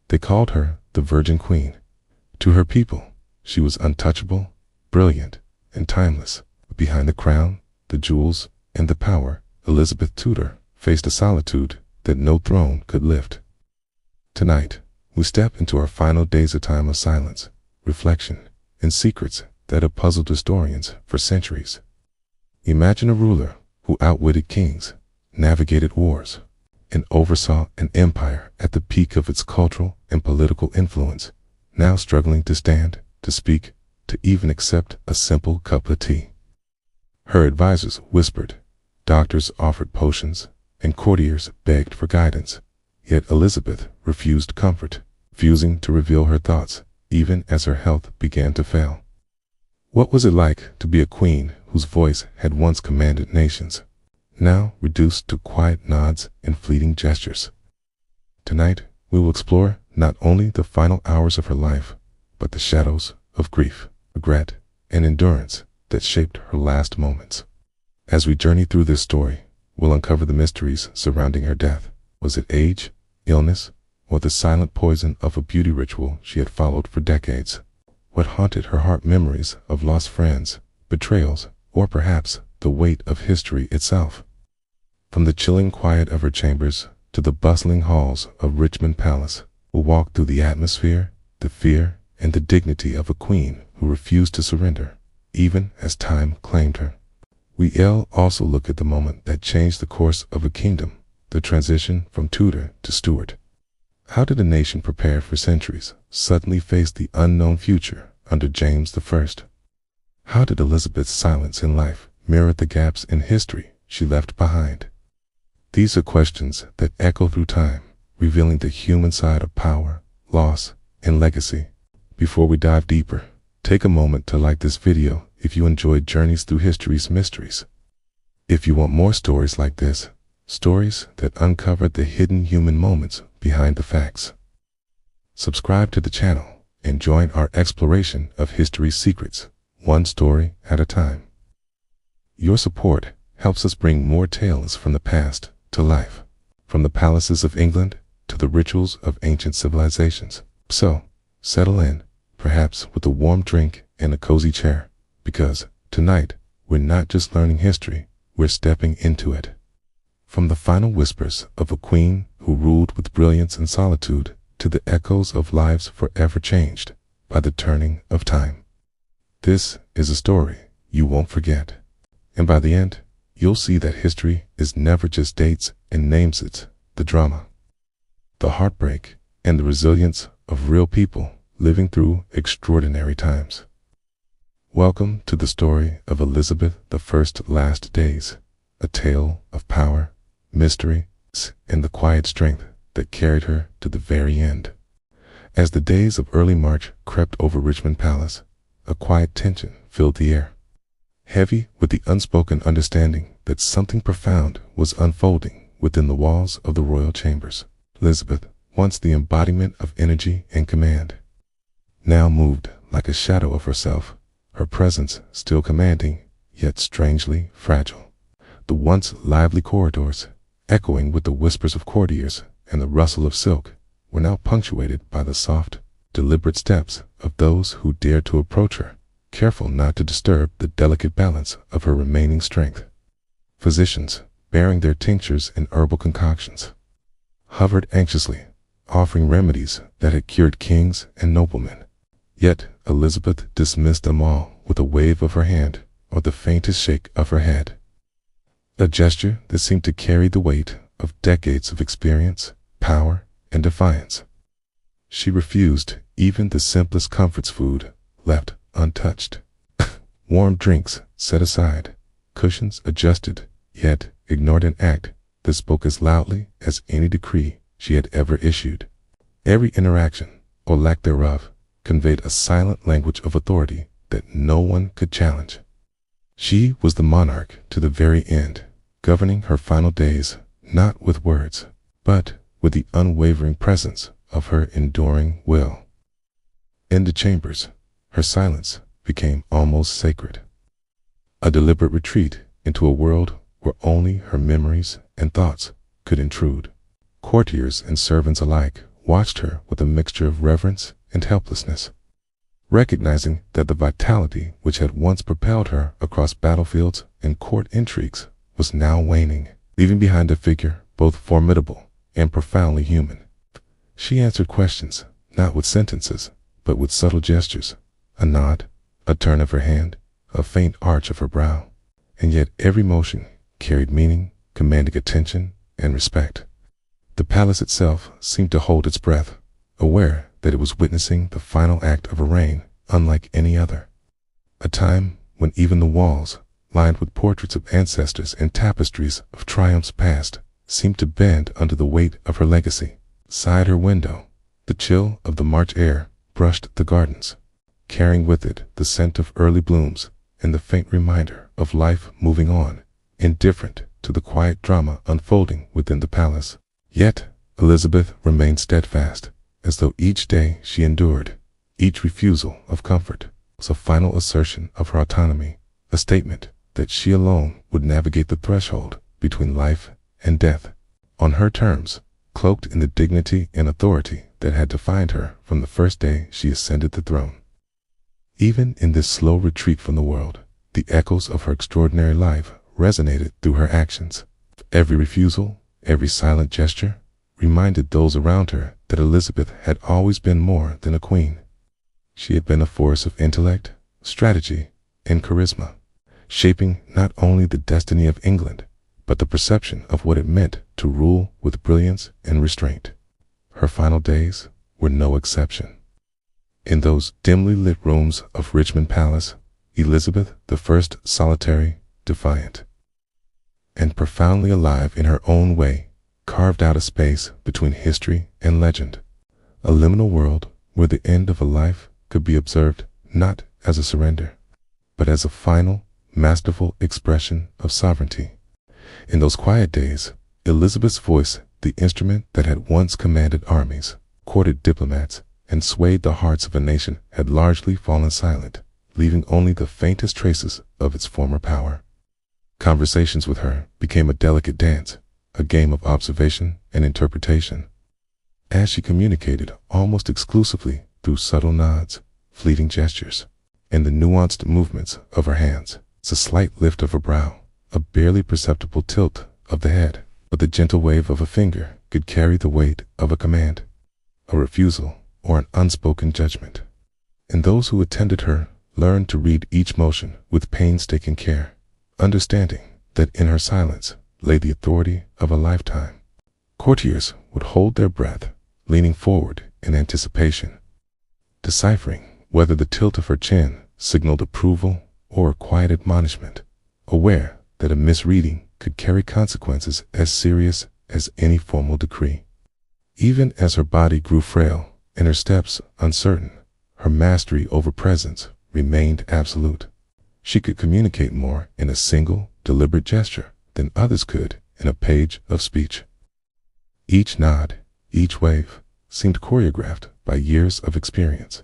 They called her the Virgin Queen. To her people, she was untouchable, brilliant, and timeless. But behind the crown, the jewels, and the power, Elizabeth Tudor faced a solitude that no throne could lift. Tonight, we step into our final days, a time of silence, reflection, and secrets that have puzzled historians for centuries. Imagine a ruler who outwitted kings, navigated wars, and oversaw an empire at the peak of its cultural and political influence, now struggling to stand, to speak, to even accept a simple cup of tea. Her advisors whispered, doctors offered potions, and courtiers begged for guidance. Yet Elizabeth refused comfort, refusing to reveal her thoughts, even as her health began to fail. What was it like to be a queen whose voice had once commanded nations, now reduced to quiet nods and fleeting gestures? Tonight, we will explore not only the final hours of her life, but the shadows of grief, regret, and endurance that shaped her last moments. As we journey through this story, we'll uncover the mysteries surrounding her death. Was it age, illness, or the silent poison of a beauty ritual she had followed for decades? What haunted her heart? Memories of lost friends, betrayals, or perhaps the weight of history itself? From the chilling quiet of her chambers to the bustling halls of Richmond Palace, we'll walk through the atmosphere, the fear, and the dignity of a queen who refused to surrender, even as time claimed her. We'll also look at the moment that changed the course of a kingdom, the transition from Tudor to Stuart. How did a nation prepared for centuries suddenly face the unknown future under James I? How did Elizabeth's silence in life mirror the gaps in history she left behind? These are questions that echo through time, revealing the human side of power, loss, and legacy. Before we dive deeper, take a moment to like this video if you enjoyed journeys through history's mysteries. If you want more stories like this, stories that uncover the hidden human moments behind the facts, subscribe to the channel and join our exploration of history's secrets, one story at a time. Your support helps us bring more tales from the past to life, from the palaces of England to the rituals of ancient civilizations. So, settle in, perhaps with a warm drink and a cozy chair, because tonight we're not just learning history, we're stepping into it. From the final whispers of a queen who ruled with brilliance and solitude to the echoes of lives forever changed by the turning of time. This is a story you won't forget. And by the end, you'll see that history is never just dates and names, it's the drama, the heartbreak, and the resilience of real people living through extraordinary times. Welcome to the story of Elizabeth I's last days, a tale of power, mystery, and the quiet strength that carried her to the very end. As the days of early March crept over Richmond Palace, a quiet tension filled the air, heavy with the unspoken understanding that something profound was unfolding within the walls of the royal chambers. Elizabeth, once the embodiment of energy and command, now moved like a shadow of herself, her presence still commanding, yet strangely fragile. The once lively corridors, echoing with the whispers of courtiers and the rustle of silk, were now punctuated by the soft, deliberate steps of those who dared to approach her, careful not to disturb the delicate balance of her remaining strength. Physicians, bearing their tinctures and herbal concoctions, hovered anxiously, offering remedies that had cured kings and noblemen. Yet Elizabeth dismissed them all with a wave of her hand or the faintest shake of her head, a gesture that seemed to carry the weight of decades of experience, power, and defiance. She refused even the simplest comforts, food left untouched, warm drinks set aside, cushions adjusted, yet ignored an act that spoke as loudly as any decree she had ever issued. Every interaction, or lack thereof, conveyed a silent language of authority that no one could challenge. She was the monarch to the very end, governing her final days not with words, but with the unwavering presence of her enduring will. In the chambers, her silence became almost sacred, a deliberate retreat into a world where only her memories and thoughts could intrude. Courtiers and servants alike watched her with a mixture of reverence and helplessness, recognizing that the vitality which had once propelled her across battlefields and court intrigues was now waning, leaving behind a figure both formidable and profoundly human. She answered questions, not with sentences, but with subtle gestures, a nod, a turn of her hand, a faint arch of her brow, and yet every motion carried meaning, commanding attention and respect. The palace itself seemed to hold its breath, aware that it was witnessing the final act of a reign unlike any other. A time when even the walls, lined with portraits of ancestors and tapestries of triumphs past, seemed to bend under the weight of her legacy. Side her window, the chill of the March air brushed the gardens, carrying with it the scent of early blooms and the faint reminder of life moving on, indifferent to the quiet drama unfolding within the palace. Yet Elizabeth remained steadfast, as though each day she endured, each refusal of comfort, was a final assertion of her autonomy, a statement that she alone would navigate the threshold between life and death, on her terms, cloaked in the dignity and authority that had defined her from the first day she ascended the throne. Even in this slow retreat from the world, the echoes of her extraordinary life resonated through her actions. Every refusal, every silent gesture, reminded those around her that Elizabeth had always been more than a queen. She had been a force of intellect, strategy, and charisma, shaping not only the destiny of England, but the perception of what it meant to rule with brilliance and restraint. Her final days were no exception. In those dimly lit rooms of Richmond Palace, Elizabeth I, solitary, defiant, and profoundly alive in her own way, carved out a space between history and legend, a liminal world where the end of a life could be observed not as a surrender, but as a final, masterful expression of sovereignty. In those quiet days, Elizabeth's voice, the instrument that had once commanded armies, courted diplomats, and swayed the hearts of a nation, had largely fallen silent, leaving only the faintest traces of its former power. Conversations with her became a delicate dance, a game of observation and interpretation, as she communicated almost exclusively through subtle nods, fleeting gestures, and the nuanced movements of her hands. It's a slight lift of a brow, a barely perceptible tilt of the head, but the gentle wave of a finger could carry the weight of a command, a refusal, or an unspoken judgment. And those who attended her learned to read each motion with painstaking care, understanding that in her silence lay the authority of a lifetime. Courtiers would hold their breath, leaning forward in anticipation, deciphering whether the tilt of her chin signaled approval or a quiet admonishment, aware that a misreading could carry consequences as serious as any formal decree. Even as her body grew frail and her steps uncertain, her mastery over presence remained absolute. She could communicate more in a single, deliberate gesture than others could in a page of speech. Each nod, each wave, seemed choreographed by years of experience,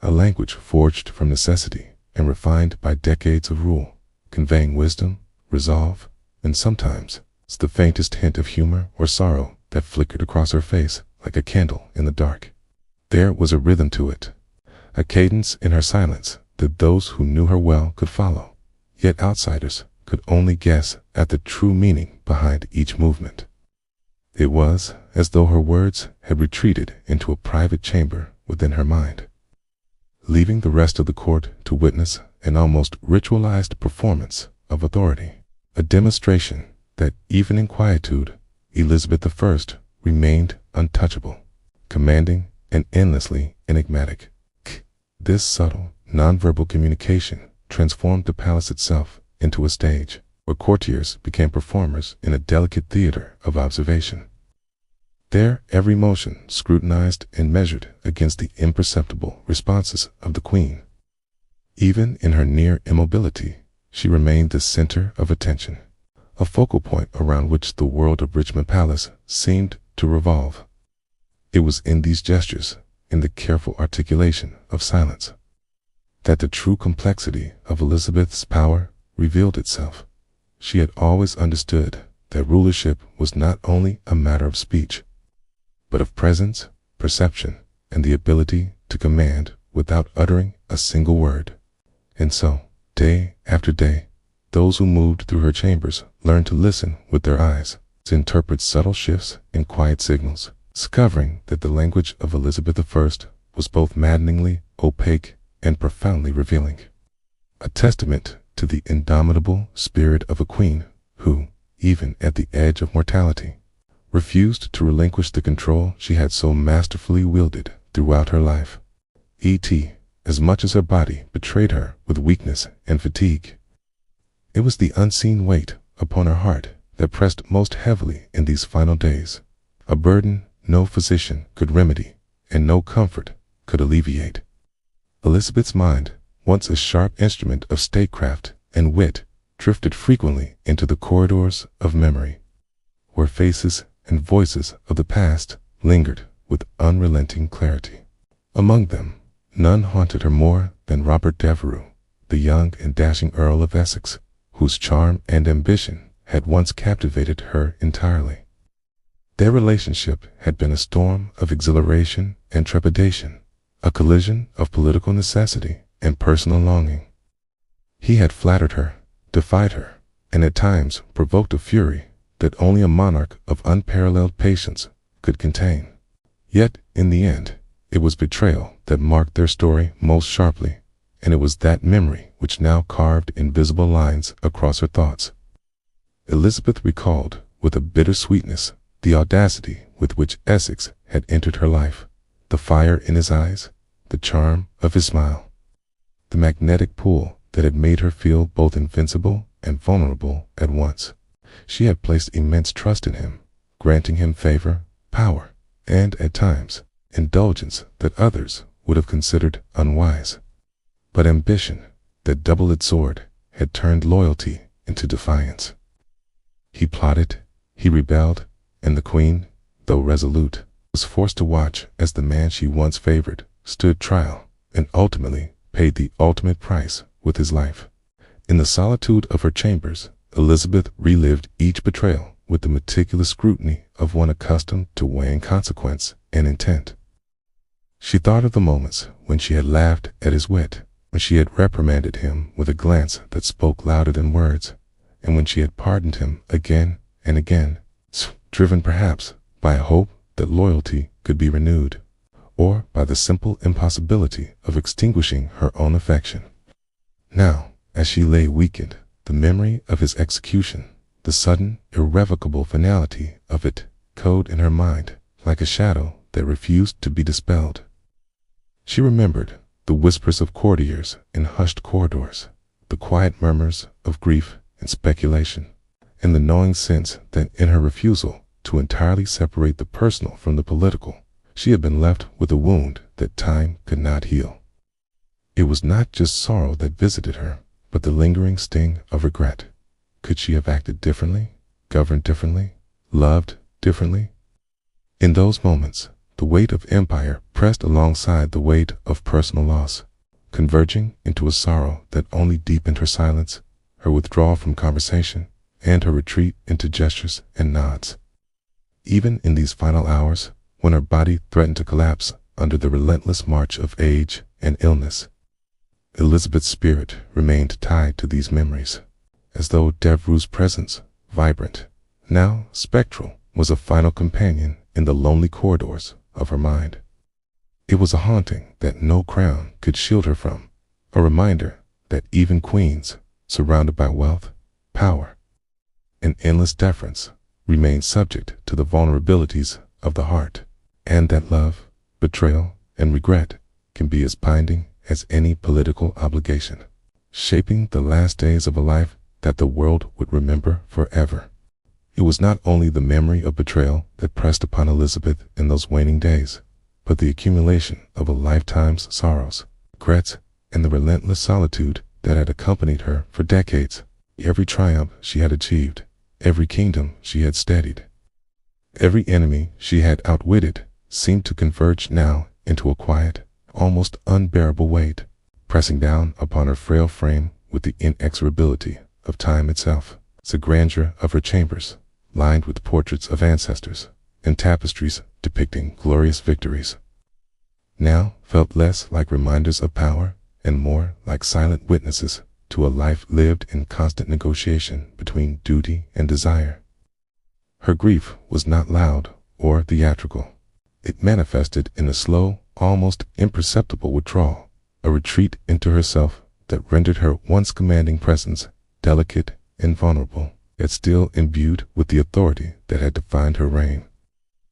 a language forged from necessity and refined by decades of rule, conveying wisdom, resolve, and sometimes the faintest hint of humor or sorrow that flickered across her face like a candle in the dark. There was a rhythm to it, a cadence in her silence that those who knew her well could follow, yet outsiders could only guess at the true meaning behind each movement. It was as though her words had retreated into a private chamber within her mind, leaving the rest of the court to witness an almost ritualized performance of authority, a demonstration that even in quietude, Elizabeth I remained untouchable, commanding and endlessly enigmatic. This subtle, nonverbal communication transformed the palace itself into a stage where courtiers became performers in a delicate theater of observation, their every motion scrutinized and measured against the imperceptible responses of the queen. Even in her near immobility, she remained the center of attention, a focal point around which the world of Richmond Palace seemed to revolve. It was in these gestures, in the careful articulation of silence, that the true complexity of Elizabeth's power revealed itself. She had always understood that rulership was not only a matter of speech, but of presence, perception, and the ability to command without uttering a single word. And so, day after day, those who moved through her chambers learned to listen with their eyes, to interpret subtle shifts in quiet signals, discovering that the language of Elizabeth I was both maddeningly opaque and profoundly revealing. A testament to the indomitable spirit of a queen who, even at the edge of mortality, refused to relinquish the control she had so masterfully wielded throughout her life. As much as her body betrayed her with weakness and fatigue, it was the unseen weight upon her heart that pressed most heavily in these final days, a burden no physician could remedy and no comfort could alleviate. Elizabeth's mind, once a sharp instrument of statecraft and wit, drifted frequently into the corridors of memory, where faces and voices of the past lingered with unrelenting clarity. Among them, none haunted her more than Robert Devereux, the young and dashing Earl of Essex, whose charm and ambition had once captivated her entirely. Their relationship had been a storm of exhilaration and trepidation, a collision of political necessity and personal longing. He had flattered her, defied her, and at times provoked a fury that only a monarch of unparalleled patience could contain. Yet, in the end, it was betrayal that marked their story most sharply, and it was that memory which now carved invisible lines across her thoughts. Elizabeth recalled with a bitter sweetness the audacity with which Essex had entered her life, the fire in his eyes, the charm of his smile, the magnetic pull that had made her feel both invincible and vulnerable at once. She had placed immense trust in him, granting him favor, power, and, at times, indulgence that others would have considered unwise. But ambition, that double-edged sword, had turned loyalty into defiance. He plotted, he rebelled, and the queen, though resolute, was forced to watch as the man she once favored stood trial and ultimately paid the ultimate price with his life. In the solitude of her chambers, Elizabeth relived each betrayal with the meticulous scrutiny of one accustomed to weighing consequence and intent. She thought of the moments when she had laughed at his wit, when she had reprimanded him with a glance that spoke louder than words, and when she had pardoned him again and again, driven perhaps by a hope that loyalty could be renewed, or by the simple impossibility of extinguishing her own affection. Now, as she lay weakened, the memory of his execution, the sudden, irrevocable finality of it, echoed in her mind like a shadow that refused to be dispelled. She remembered the whispers of courtiers in hushed corridors, the quiet murmurs of grief and speculation, and the knowing sense that in her refusal to entirely separate the personal from the political, she had been left with a wound that time could not heal. It was not just sorrow that visited her, but the lingering sting of regret. Could she have acted differently, governed differently, loved differently? In those moments, the weight of empire pressed alongside the weight of personal loss, converging into a sorrow that only deepened her silence, her withdrawal from conversation, and her retreat into gestures and nods. Even in these final hours, when her body threatened to collapse under the relentless march of age and illness, Elizabeth's spirit remained tied to these memories, as though Devereux's presence, vibrant, now spectral, was a final companion in the lonely corridors of her mind. It was a haunting that no crown could shield her from, a reminder that even queens, surrounded by wealth, power, and endless deference, remain subject to the vulnerabilities of the heart, and that love, betrayal, and regret can be as binding as any political obligation, shaping the last days of a life that the world would remember forever. It was not only the memory of betrayal that pressed upon Elizabeth in those waning days, but the accumulation of a lifetime's sorrows, regrets, and the relentless solitude that had accompanied her for decades. Every triumph she had achieved, every kingdom she had steadied, every enemy she had outwitted seemed to converge now into a quiet, almost unbearable weight, pressing down upon her frail frame with the inexorability of time itself. The grandeur of her chambers, lined with portraits of ancestors, and tapestries depicting glorious victories now felt less like reminders of power and more like silent witnesses to a life lived in constant negotiation between duty and desire. Her grief was not loud or theatrical. It manifested in a slow, almost imperceptible withdrawal, a retreat into herself that rendered her once commanding presence delicate and vulnerable, yet still imbued with the authority that had defined her reign.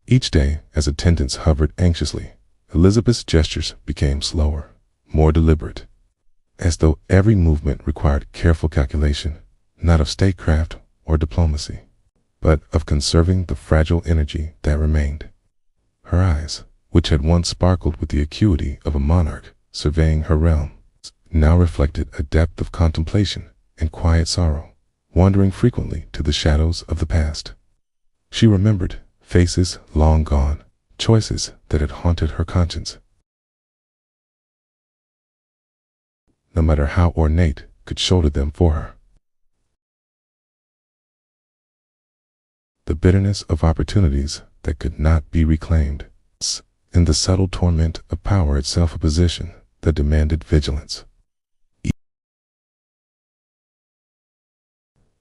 Each day, as attendants hovered anxiously, Elizabeth's gestures became slower, more deliberate, as though every movement required careful calculation, not of statecraft or diplomacy, but of conserving the fragile energy that remained. Her eyes, which had once sparkled with the acuity of a monarch surveying her realm, now reflected a depth of contemplation and quiet sorrow, wandering frequently to the shadows of the past. She remembered faces long gone, choices that had haunted her conscience. No matter how ornate could shoulder them for her. The bitterness of opportunities that could not be reclaimed, and the subtle torment of power itself, a position that demanded vigilance.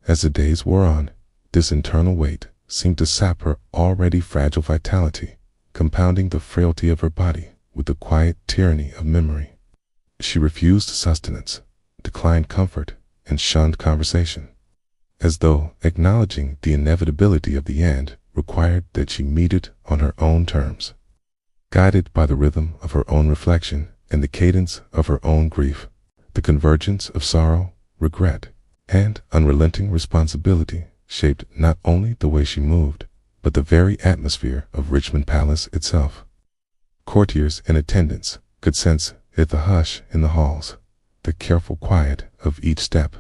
As the days wore on, this internal weight seemed to sap her already fragile vitality, compounding the frailty of her body with the quiet tyranny of memory. She refused sustenance, declined comfort, and shunned conversation, as though acknowledging the inevitability of the end required that she meet it on her own terms. Guided by the rhythm of her own reflection and the cadence of her own grief, the convergence of sorrow, regret, and unrelenting responsibility shaped not only the way she moved, but the very atmosphere of Richmond Palace itself. Courtiers and attendants could sense it, the hush in the halls, the careful quiet of each step,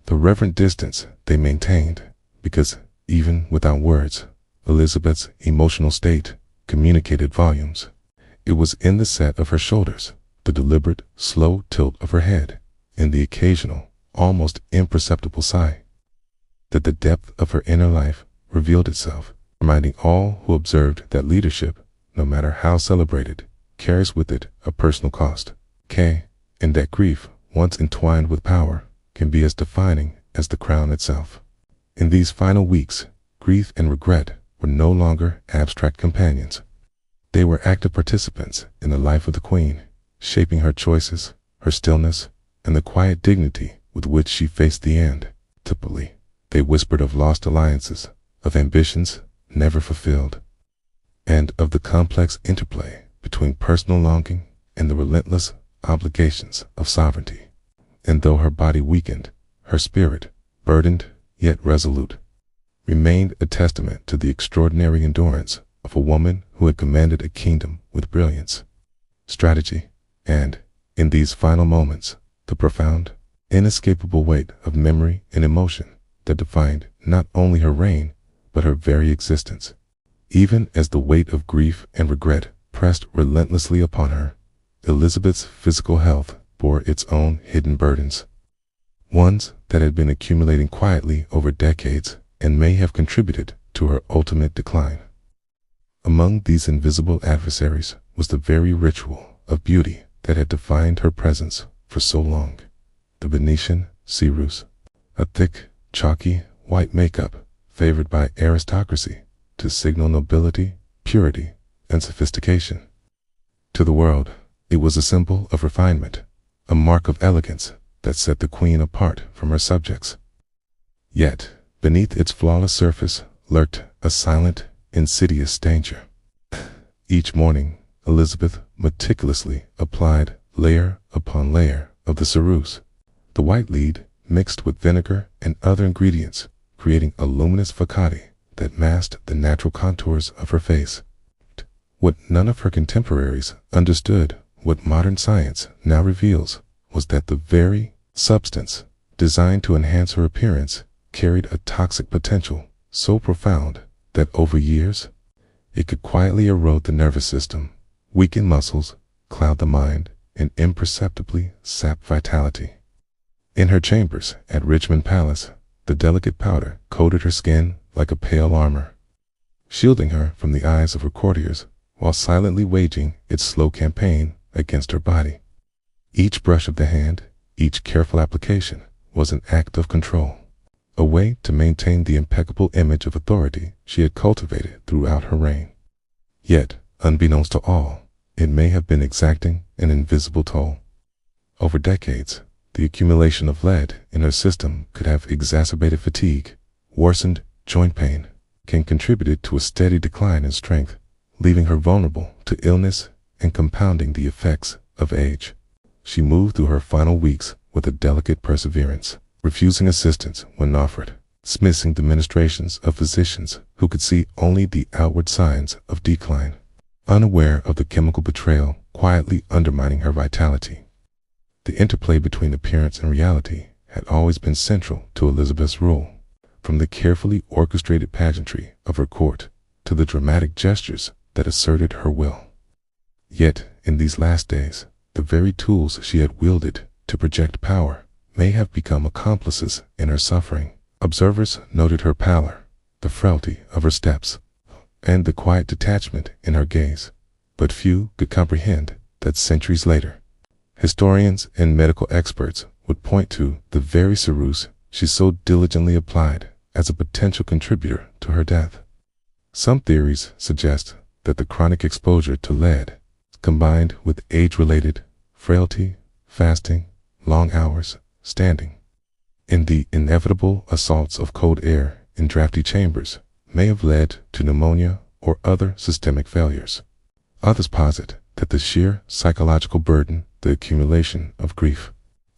the reverent distance they maintained, because, even without words, Elizabeth's emotional state communicated volumes. It was in the set of her shoulders, the deliberate, slow tilt of her head, and the occasional, almost imperceptible sigh, that the depth of her inner life revealed itself, reminding all who observed that leadership, no matter how celebrated, carries with it a personal cost, and that grief, once entwined with power, can be as defining as the crown itself. In these final weeks, grief and regret were no longer abstract companions. They were active participants in the life of the Queen, shaping her choices, her stillness, and the quiet dignity with which she faced the end. Typically, they whispered of lost alliances, of ambitions never fulfilled, and of the complex interplay between personal longing and the relentless obligations of sovereignty. And though her body weakened, her spirit, burdened yet resolute, remained a testament to the extraordinary endurance of a woman who had commanded a kingdom with brilliance, strategy, and, in these final moments, the profound, inescapable weight of memory and emotion that defined not only her reign, but her very existence. Even as the weight of grief and regret pressed relentlessly upon her, Elizabeth's physical health bore its own hidden burdens, ones that had been accumulating quietly over decades and may have contributed to her ultimate decline. Among these invisible adversaries was the very ritual of beauty that had defined her presence for so long, the Venetian ceruse, a thick, chalky, white makeup favored by aristocracy to signal nobility, purity, and sophistication. To the world, it was a symbol of refinement, a mark of elegance that set the Queen apart from her subjects. Yet, beneath its flawless surface lurked a silent, insidious danger. Each morning, Elizabeth meticulously applied layer upon layer of the ceruse, the white lead mixed with vinegar and other ingredients, creating a luminous facade that masked the natural contours of her face. What none of her contemporaries understood, what modern science now reveals, was that the very substance designed to enhance her appearance carried a toxic potential so profound that over years it could quietly erode the nervous system, weaken muscles, cloud the mind, and imperceptibly sap vitality. In her chambers at Richmond Palace, the delicate powder coated her skin like a pale armor. shielding her from the eyes of her courtiers while silently waging its slow campaign against her body. Each brush of the hand, each careful application, was an act of control, a way to maintain the impeccable image of authority she had cultivated throughout her reign. Yet, unbeknownst to all, it may have been exacting an invisible toll. Over decades, the accumulation of lead in her system could have exacerbated fatigue, worsened joint pain, and contributed to a steady decline in strength, leaving her vulnerable to illness and compounding the effects of age. She moved through her final weeks with a delicate perseverance, refusing assistance when offered, dismissing the ministrations of physicians who could see only the outward signs of decline, unaware of the chemical betrayal quietly undermining her vitality. The interplay between appearance and reality had always been central to Elizabeth's rule, from the carefully orchestrated pageantry of her court to the dramatic gestures that asserted her will. Yet, in these last days, the very tools she had wielded to project power may have become accomplices in her suffering. Observers noted her pallor, the frailty of her steps, and the quiet detachment in her gaze, but few could comprehend that centuries later, historians and medical experts would point to the very ceruse she so diligently applied as a potential contributor to her death. Some theories suggest that the chronic exposure to lead, combined with age-related frailty, fasting, long hours, standing, and the inevitable assaults of cold air in drafty chambers, may have led to pneumonia or other systemic failures. Others posit that the sheer psychological burden, the accumulation of grief,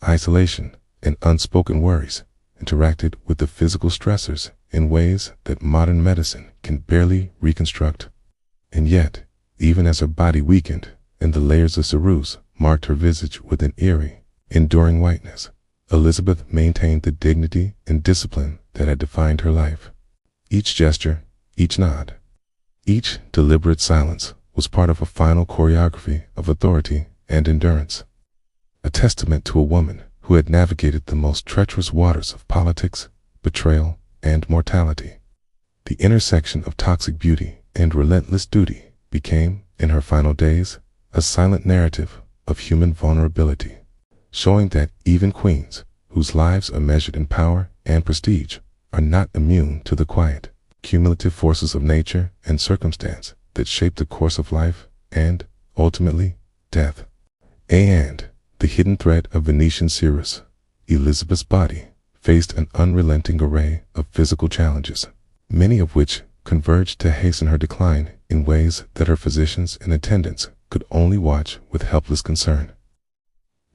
isolation, and unspoken worries interacted with the physical stressors in ways that modern medicine can barely reconstruct. And yet, even as her body weakened and the layers of ceruse marked her visage with an eerie, enduring whiteness, Elizabeth maintained the dignity and discipline that had defined her life. Each gesture, each nod, each deliberate silence was part of a final choreography of authority and endurance, a testament to a woman who had navigated the most treacherous waters of politics, betrayal, and mortality. The intersection of toxic beauty and relentless duty became, in her final days, a silent narrative of human vulnerability, showing that even queens, whose lives are measured in power and prestige, are not immune to the quiet, cumulative forces of nature and circumstance that shape the course of life and, ultimately, death. And the hidden threat of Venetian ceruse, Elizabeth's body, faced an unrelenting array of physical challenges, many of which converged to hasten her decline in ways that her physicians and attendants could only watch with helpless concern.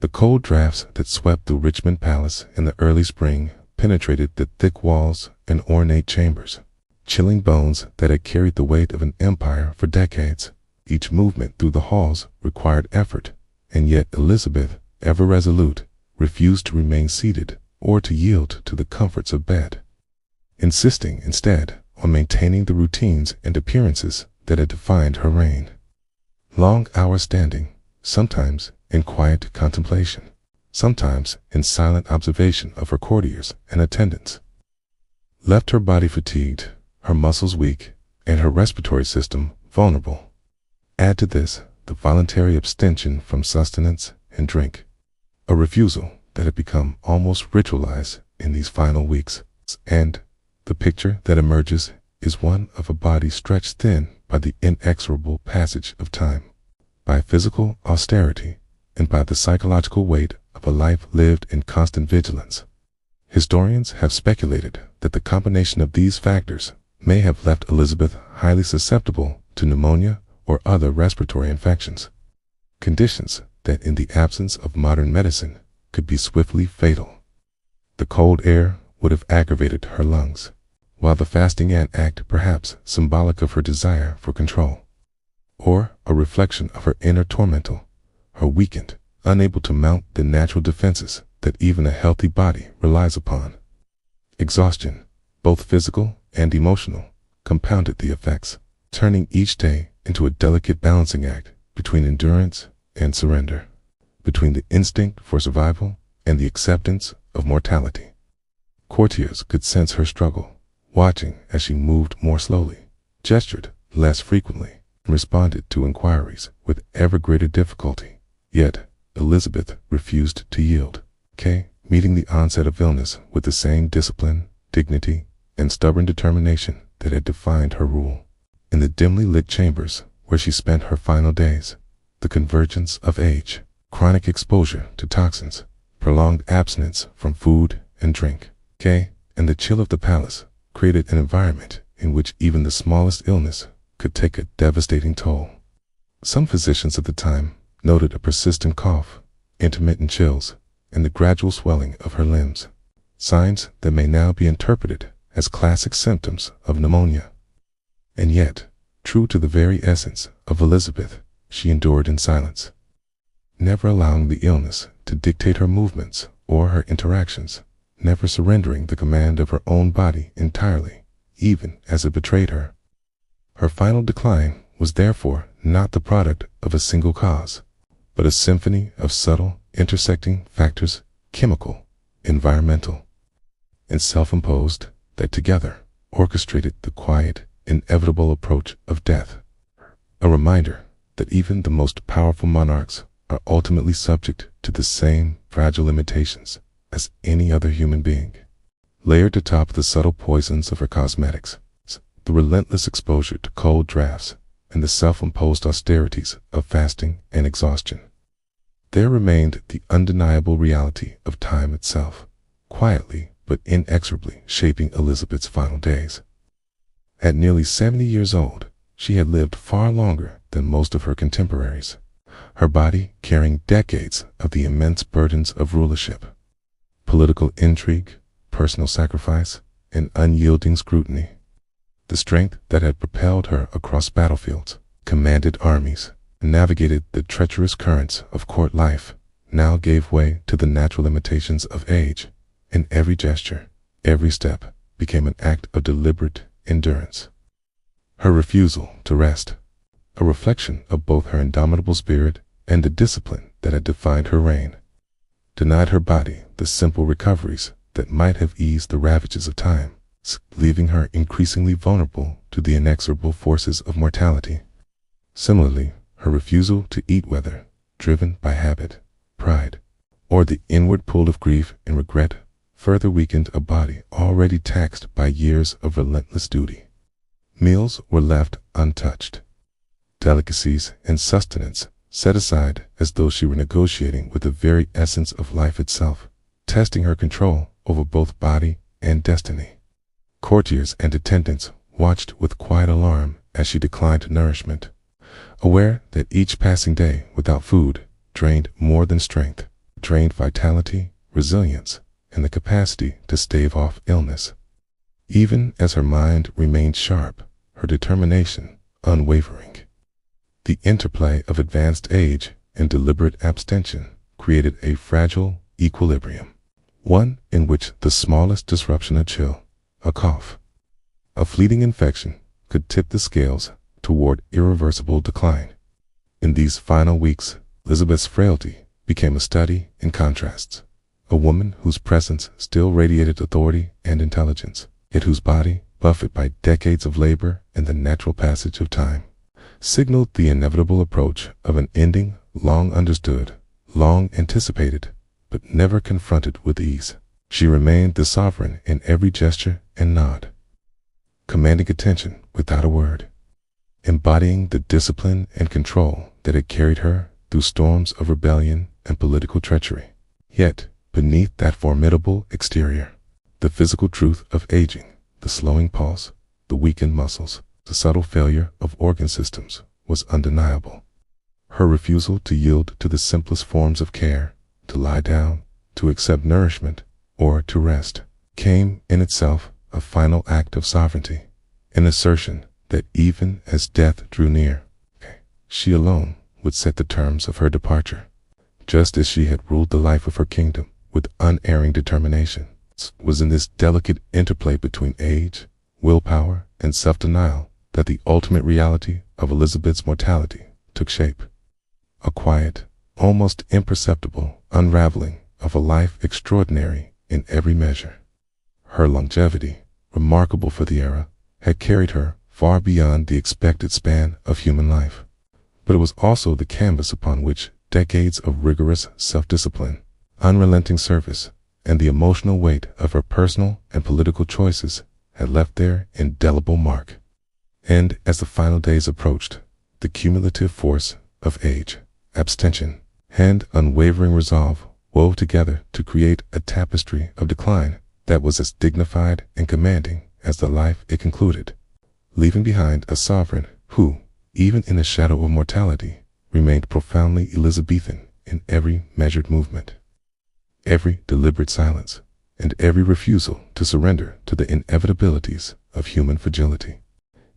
The cold drafts that swept through Richmond Palace in the early spring penetrated the thick walls and ornate chambers, chilling bones that had carried the weight of an empire for decades. Each movement through the halls required effort, and yet Elizabeth, ever resolute, refused to remain seated or to yield to the comforts of bed, insisting instead on maintaining the routines and appearances that had defined her reign. Long hours standing, sometimes in quiet contemplation, sometimes in silent observation of her courtiers and attendants, left her body fatigued, her muscles weak, and her respiratory system vulnerable. Add to this the voluntary abstention from sustenance and drink, a refusal that had become almost ritualized in these final weeks, and the picture that emerges is one of a body stretched thin by the inexorable passage of time, by physical austerity, and by the psychological weight of a life lived in constant vigilance. Historians have speculated that the combination of these factors may have left Elizabeth highly susceptible to pneumonia or other respiratory infections, conditions that in the absence of modern medicine could be swiftly fatal. The cold air would have aggravated her lungs, while the fasting an act perhaps symbolic of her desire for control, or a reflection of her inner tormental, her weakened, unable to mount the natural defenses that even a healthy body relies upon. Exhaustion, both physical and emotional, compounded the effects, turning each day into a delicate balancing act between endurance and surrender, between the instinct for survival and the acceptance of mortality. Courtiers could sense her struggle, watching as she moved more slowly, gestured less frequently, and responded to inquiries with ever greater difficulty. Yet Elizabeth refused to yield, meeting the onset of illness with the same discipline, dignity, and stubborn determination that had defined her rule. In the dimly lit chambers where she spent her final days, the convergence of age, chronic exposure to toxins, prolonged abstinence from food and drink, and the chill of the palace created an environment in which even the smallest illness could take a devastating toll. Some physicians at the time noted a persistent cough, intermittent chills, and the gradual swelling of her limbs, signs that may now be interpreted as classic symptoms of pneumonia. And yet, true to the very essence of Elizabeth, she endured in silence, never allowing the illness to dictate her movements or her interactions, never surrendering the command of her own body entirely, even as it betrayed her. Her final decline was therefore not the product of a single cause, but a symphony of subtle, intersecting factors, chemical, environmental, and self-imposed, that together orchestrated the quiet, inevitable approach of death. A reminder that even the most powerful monarchs are ultimately subject to the same fragile limitations as any other human being. Layered atop the subtle poisons of her cosmetics, the relentless exposure to cold drafts, and the self-imposed austerities of fasting and exhaustion, there remained the undeniable reality of time itself, quietly but inexorably shaping Elizabeth's final days. At nearly 70 years old, she had lived far longer than most of her contemporaries, her body carrying decades of the immense burdens of rulership, political intrigue, personal sacrifice, and unyielding scrutiny. The strength that had propelled her across battlefields, commanded armies, and navigated the treacherous currents of court life now gave way to the natural limitations of age, and every gesture, every step became an act of deliberate endurance. Her refusal to rest, a reflection of both her indomitable spirit and the discipline that had defined her reign, denied her body the simple recoveries that might have eased the ravages of time, leaving her increasingly vulnerable to the inexorable forces of mortality. Similarly, her refusal to eat, whether driven by habit, pride, or the inward pull of grief and regret, further weakened a body already taxed by years of relentless duty. Meals were left untouched, delicacies and sustenance set aside as though she were negotiating with the very essence of life itself, testing her control over both body and destiny. Courtiers and attendants watched with quiet alarm as she declined nourishment, aware that each passing day without food drained more than strength, drained vitality, resilience, and the capacity to stave off illness. Even as her mind remained sharp, her determination unwavering. The interplay of advanced age and deliberate abstention created a fragile equilibrium, one in which the smallest disruption, a chill, a cough, a fleeting infection, could tip the scales toward irreversible decline. In these final weeks, Elizabeth's frailty became a study in contrasts, a woman whose presence still radiated authority and intelligence, yet whose body, buffeted by decades of labor and the natural passage of time, signaled the inevitable approach of an ending long understood, long anticipated, but never confronted with ease. She remained the sovereign in every gesture and nod, commanding attention without a word, embodying the discipline and control that had carried her through storms of rebellion and political treachery. Yet, beneath that formidable exterior, the physical truth of aging, the slowing pulse, the weakened muscles, the subtle failure of organ systems was undeniable. Her refusal to yield to the simplest forms of care, to lie down, to accept nourishment, or to rest, came in itself a final act of sovereignty, an assertion that even as death drew near, she alone would set the terms of her departure. Just as she had ruled the life of her kingdom with unerring determination, it was in this delicate interplay between age, willpower, and self-denial that the ultimate reality of Elizabeth's mortality took shape. A quiet, almost imperceptible unraveling of a life extraordinary in every measure. Her longevity, remarkable for the era, had carried her far beyond the expected span of human life. But it was also the canvas upon which decades of rigorous self-discipline, unrelenting service, and the emotional weight of her personal and political choices had left their indelible mark. And as the final days approached, the cumulative force of age, abstention, and unwavering resolve wove together to create a tapestry of decline that was as dignified and commanding as the life it concluded, leaving behind a sovereign who, even in the shadow of mortality, remained profoundly Elizabethan in every measured movement, every deliberate silence, and every refusal to surrender to the inevitabilities of human fragility.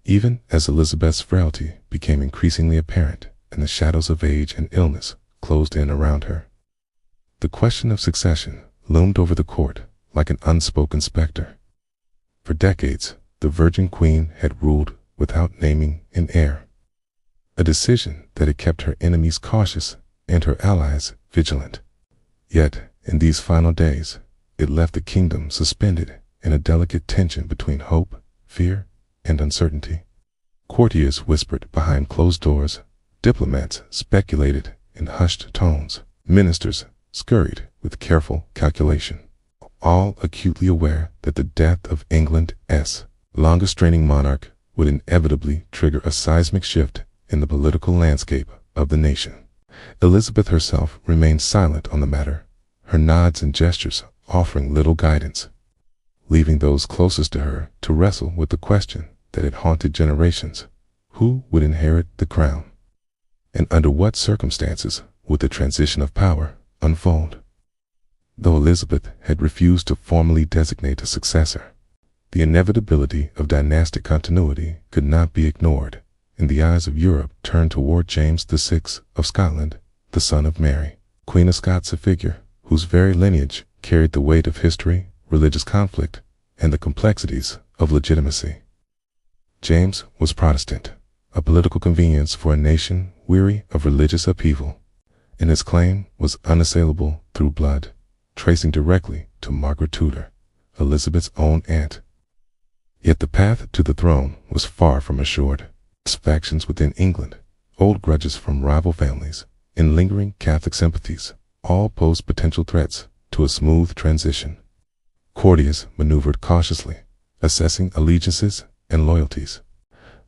Even as Elizabeth's frailty became increasingly apparent and the shadows of age and illness closed in around her, the question of succession loomed over the court like an unspoken specter. For decades, the Virgin Queen had ruled without naming an heir, a decision that had kept her enemies cautious and her allies vigilant. Yet, in these final days, it left the kingdom suspended in a delicate tension between hope, fear, and uncertainty. Courtiers whispered behind closed doors, diplomats speculated in hushed tones, ministers scurried with careful calculation, all acutely aware that the death of England's longest-reigning monarch would inevitably trigger a seismic shift in the political landscape of the nation. Elizabeth herself remained silent on the matter, her nods and gestures offering little guidance, leaving those closest to her to wrestle with the question that had haunted generations: who would inherit the crown? And under what circumstances would the transition of power unfold? Though Elizabeth had refused to formally designate a successor, the inevitability of dynastic continuity could not be ignored, and the eyes of Europe turned toward James VI of Scotland, the son of Mary, Queen of Scots, a figure whose very lineage carried the weight of history, religious conflict, and the complexities of legitimacy. James was Protestant, a political convenience for a nation weary of religious upheaval, and his claim was unassailable through blood, tracing directly to Margaret Tudor, Elizabeth's own aunt. Yet the path to the throne was far from assured. Factions within England, old grudges from rival families, and lingering Catholic sympathies all posed potential threats to a smooth transition. Courtiers maneuvered cautiously, assessing allegiances and loyalties,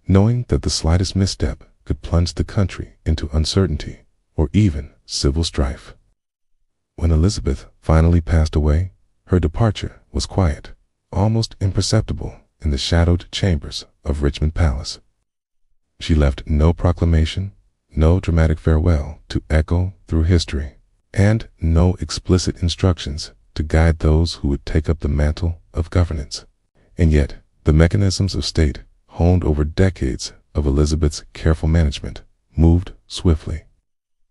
knowing that the slightest misstep could plunge the country into uncertainty or even civil strife. When Elizabeth finally passed away, her departure was quiet, almost imperceptible in the shadowed chambers of Richmond Palace. She left no proclamation, no dramatic farewell to echo through history, and no explicit instructions to guide those who would take up the mantle of governance. And yet, the mechanisms of state, honed over decades of Elizabeth's careful management, moved swiftly.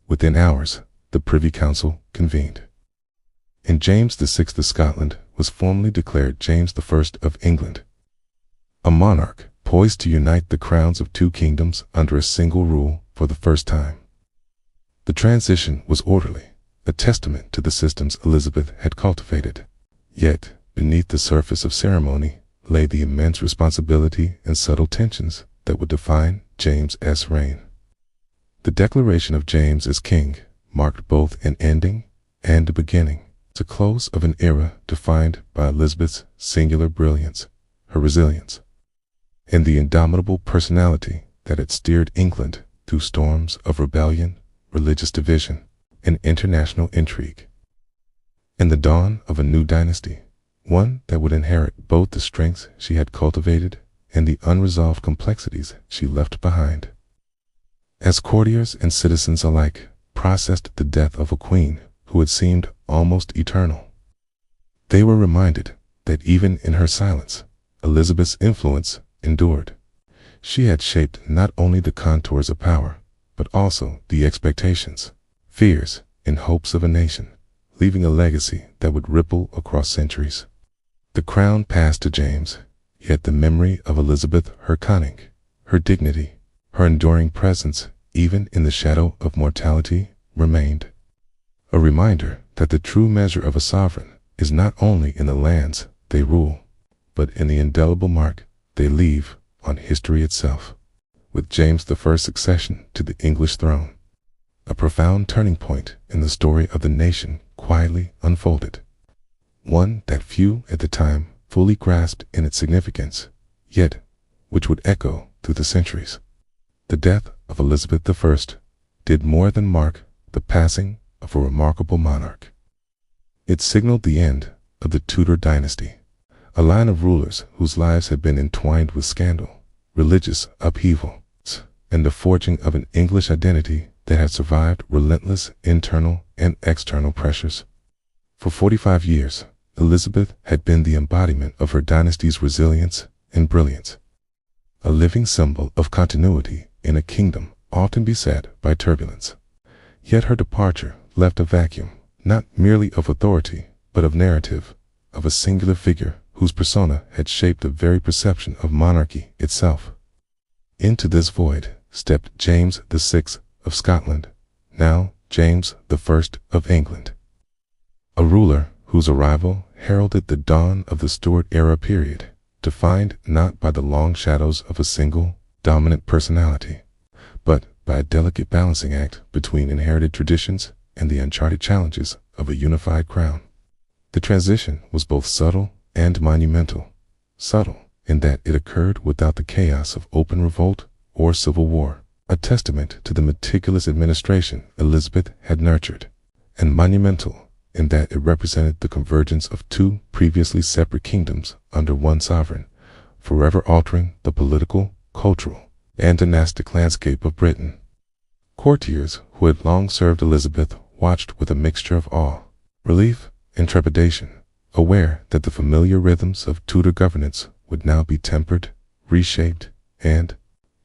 Within hours, the Privy Council convened, and James VI of Scotland was formally declared James I of England, a monarch poised to unite the crowns of two kingdoms under a single rule for the first time. The transition was orderly, a testament to the systems Elizabeth had cultivated. Yet, beneath the surface of ceremony lay the immense responsibility and subtle tensions that would define James's reign. The declaration of James as king marked both an ending and a beginning, the close of an era defined by Elizabeth's singular brilliance, her resilience, and the indomitable personality that had steered England through storms of rebellion, religious division, and international intrigue. And the dawn of a new dynasty, one that would inherit both the strengths she had cultivated and the unresolved complexities she left behind. As courtiers and citizens alike processed the death of a queen who had seemed almost eternal, they were reminded that even in her silence, Elizabeth's influence endured. She had shaped not only the contours of power, but also the expectations, fears, and hopes of a nation, leaving a legacy that would ripple across centuries. The crown passed to James, yet the memory of Elizabeth, her cunning, her dignity, her enduring presence, even in the shadow of mortality, remained. A reminder that the true measure of a sovereign is not only in the lands they rule, but in the indelible mark they leave on history itself, with James I's succession to the English throne. A profound turning point in the story of the nation quietly unfolded. One that few at the time fully grasped in its significance, yet which would echo through the centuries. The death of Elizabeth I did more than mark the passing of a remarkable monarch. It signaled the end of the Tudor dynasty, a line of rulers whose lives had been entwined with scandal, religious upheaval, and the forging of an English identity that had survived relentless internal and external pressures. For 45 years, Elizabeth had been the embodiment of her dynasty's resilience and brilliance, a living symbol of continuity in a kingdom often beset by turbulence. Yet her departure left a vacuum, not merely of authority, but of narrative, of a singular figure whose persona had shaped the very perception of monarchy itself. Into this void stepped James VI of Scotland, now James I of England, a ruler whose arrival heralded the dawn of the Stuart era period, defined not by the long shadows of a single, dominant personality, but by a delicate balancing act between inherited traditions and the uncharted challenges of a unified crown. The transition was both subtle and monumental. Subtle in that it occurred without the chaos of open revolt or civil war, a testament to the meticulous administration Elizabeth had nurtured, and monumental in that it represented the convergence of two previously separate kingdoms under one sovereign, forever altering the political, cultural, and dynastic landscape of Britain. Courtiers who had long served Elizabeth watched with a mixture of awe, relief, and trepidation, aware that the familiar rhythms of Tudor governance would now be tempered, reshaped, and,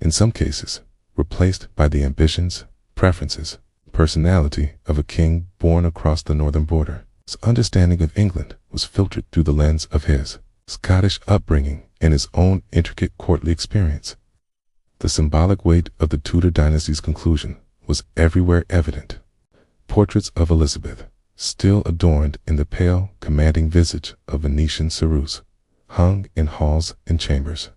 in some cases, replaced by the ambitions, preferences, personality of a king born across the northern border. His understanding of England was filtered through the lens of his Scottish upbringing and his own intricate courtly experience. The symbolic weight of the Tudor dynasty's conclusion was everywhere evident. Portraits of Elizabeth, still adorned in the pale, commanding visage of Venetian ceruse, hung in halls and chambers,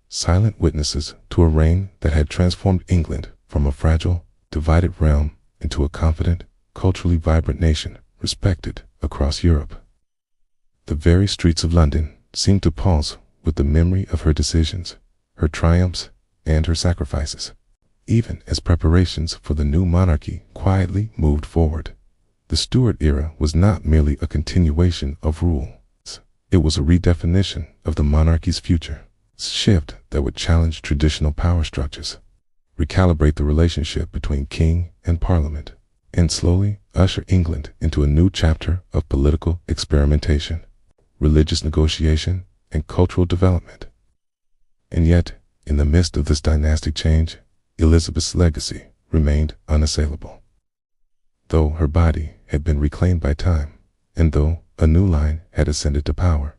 silent witnesses to a reign that had transformed England from a fragile, divided realm into a confident, culturally vibrant nation respected across Europe. The very streets of London seemed to pulse with the memory of her decisions, her triumphs, and her sacrifices, even as preparations for the new monarchy quietly moved forward. The Stuart era was not merely a continuation of rule. It was a redefinition of the monarchy's future, a shift that would challenge traditional power structures, recalibrate the relationship between king and parliament, and slowly usher England into a new chapter of political experimentation, religious negotiation, and cultural development. And yet, in the midst of this dynastic change, Elizabeth's legacy remained unassailable. Though her body had been reclaimed by time, and though a new line had ascended to power,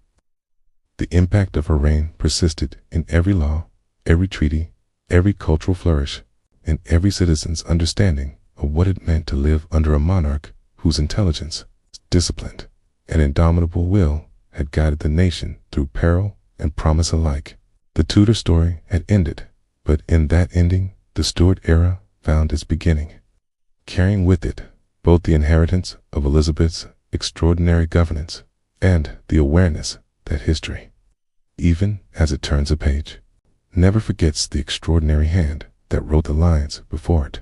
the impact of her reign persisted in every law, every treaty, every cultural flourish, and every citizen's understanding of what it meant to live under a monarch whose intelligence, discipline, and indomitable will had guided the nation through peril and promise alike. The Tudor story had ended, but in that ending, the Stuart era found its beginning, carrying with it both the inheritance of Elizabeth's extraordinary governance and the awareness that history, even as it turns a page, never forgets the extraordinary hand that wrote the lines before it.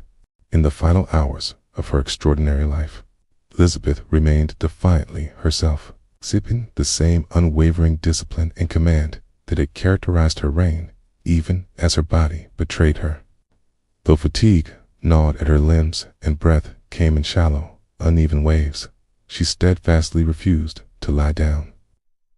In the final hours of her extraordinary life, Elizabeth remained defiantly herself, exhibiting the same unwavering discipline and command that had characterized her reign, even as her body betrayed her. Though fatigue gnawed at her limbs and breath came in shallow, uneven waves, she steadfastly refused to lie down,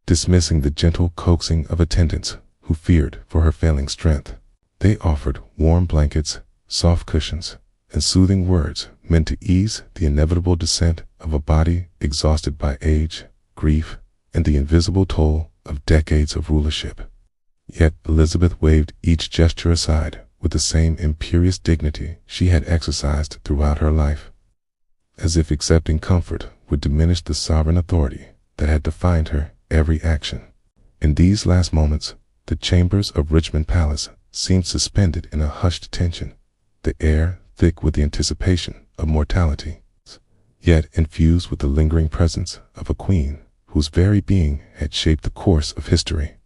dismissing the gentle coaxing of attendants who feared for her failing strength. They offered warm blankets, soft cushions, and soothing words meant to ease the inevitable descent of a body exhausted by age, grief, and the invisible toll of decades of rulership. Yet Elizabeth waved each gesture aside with the same imperious dignity she had exercised throughout her life, as if accepting comfort would diminish the sovereign authority that had defined her every action. In these last moments, The chambers of Richmond Palace seemed suspended in a hushed tension, the air thick with the anticipation of mortality, yet infused with the lingering presence of a queen whose very being had shaped the course of history.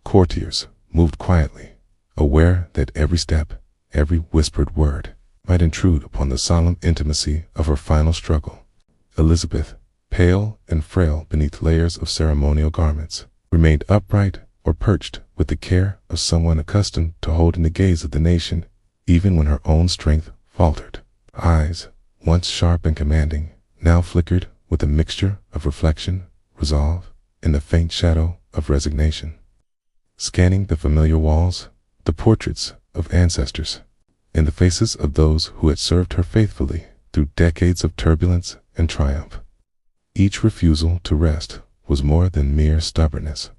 Courtiers moved quietly, aware that every step, every whispered word, might intrude upon the solemn intimacy of her final struggle. Elizabeth, pale and frail beneath layers of ceremonial garments, remained upright or perched with the care of someone accustomed to holding the gaze of the nation, even when her own strength faltered. Eyes, once sharp and commanding, now flickered with a mixture of reflection, resolve, and the faint shadow of resignation. Scanning the familiar walls, the portraits of ancestors, and the faces of those who had served her faithfully through decades of turbulence and triumph, each refusal to rest was more than mere stubbornness.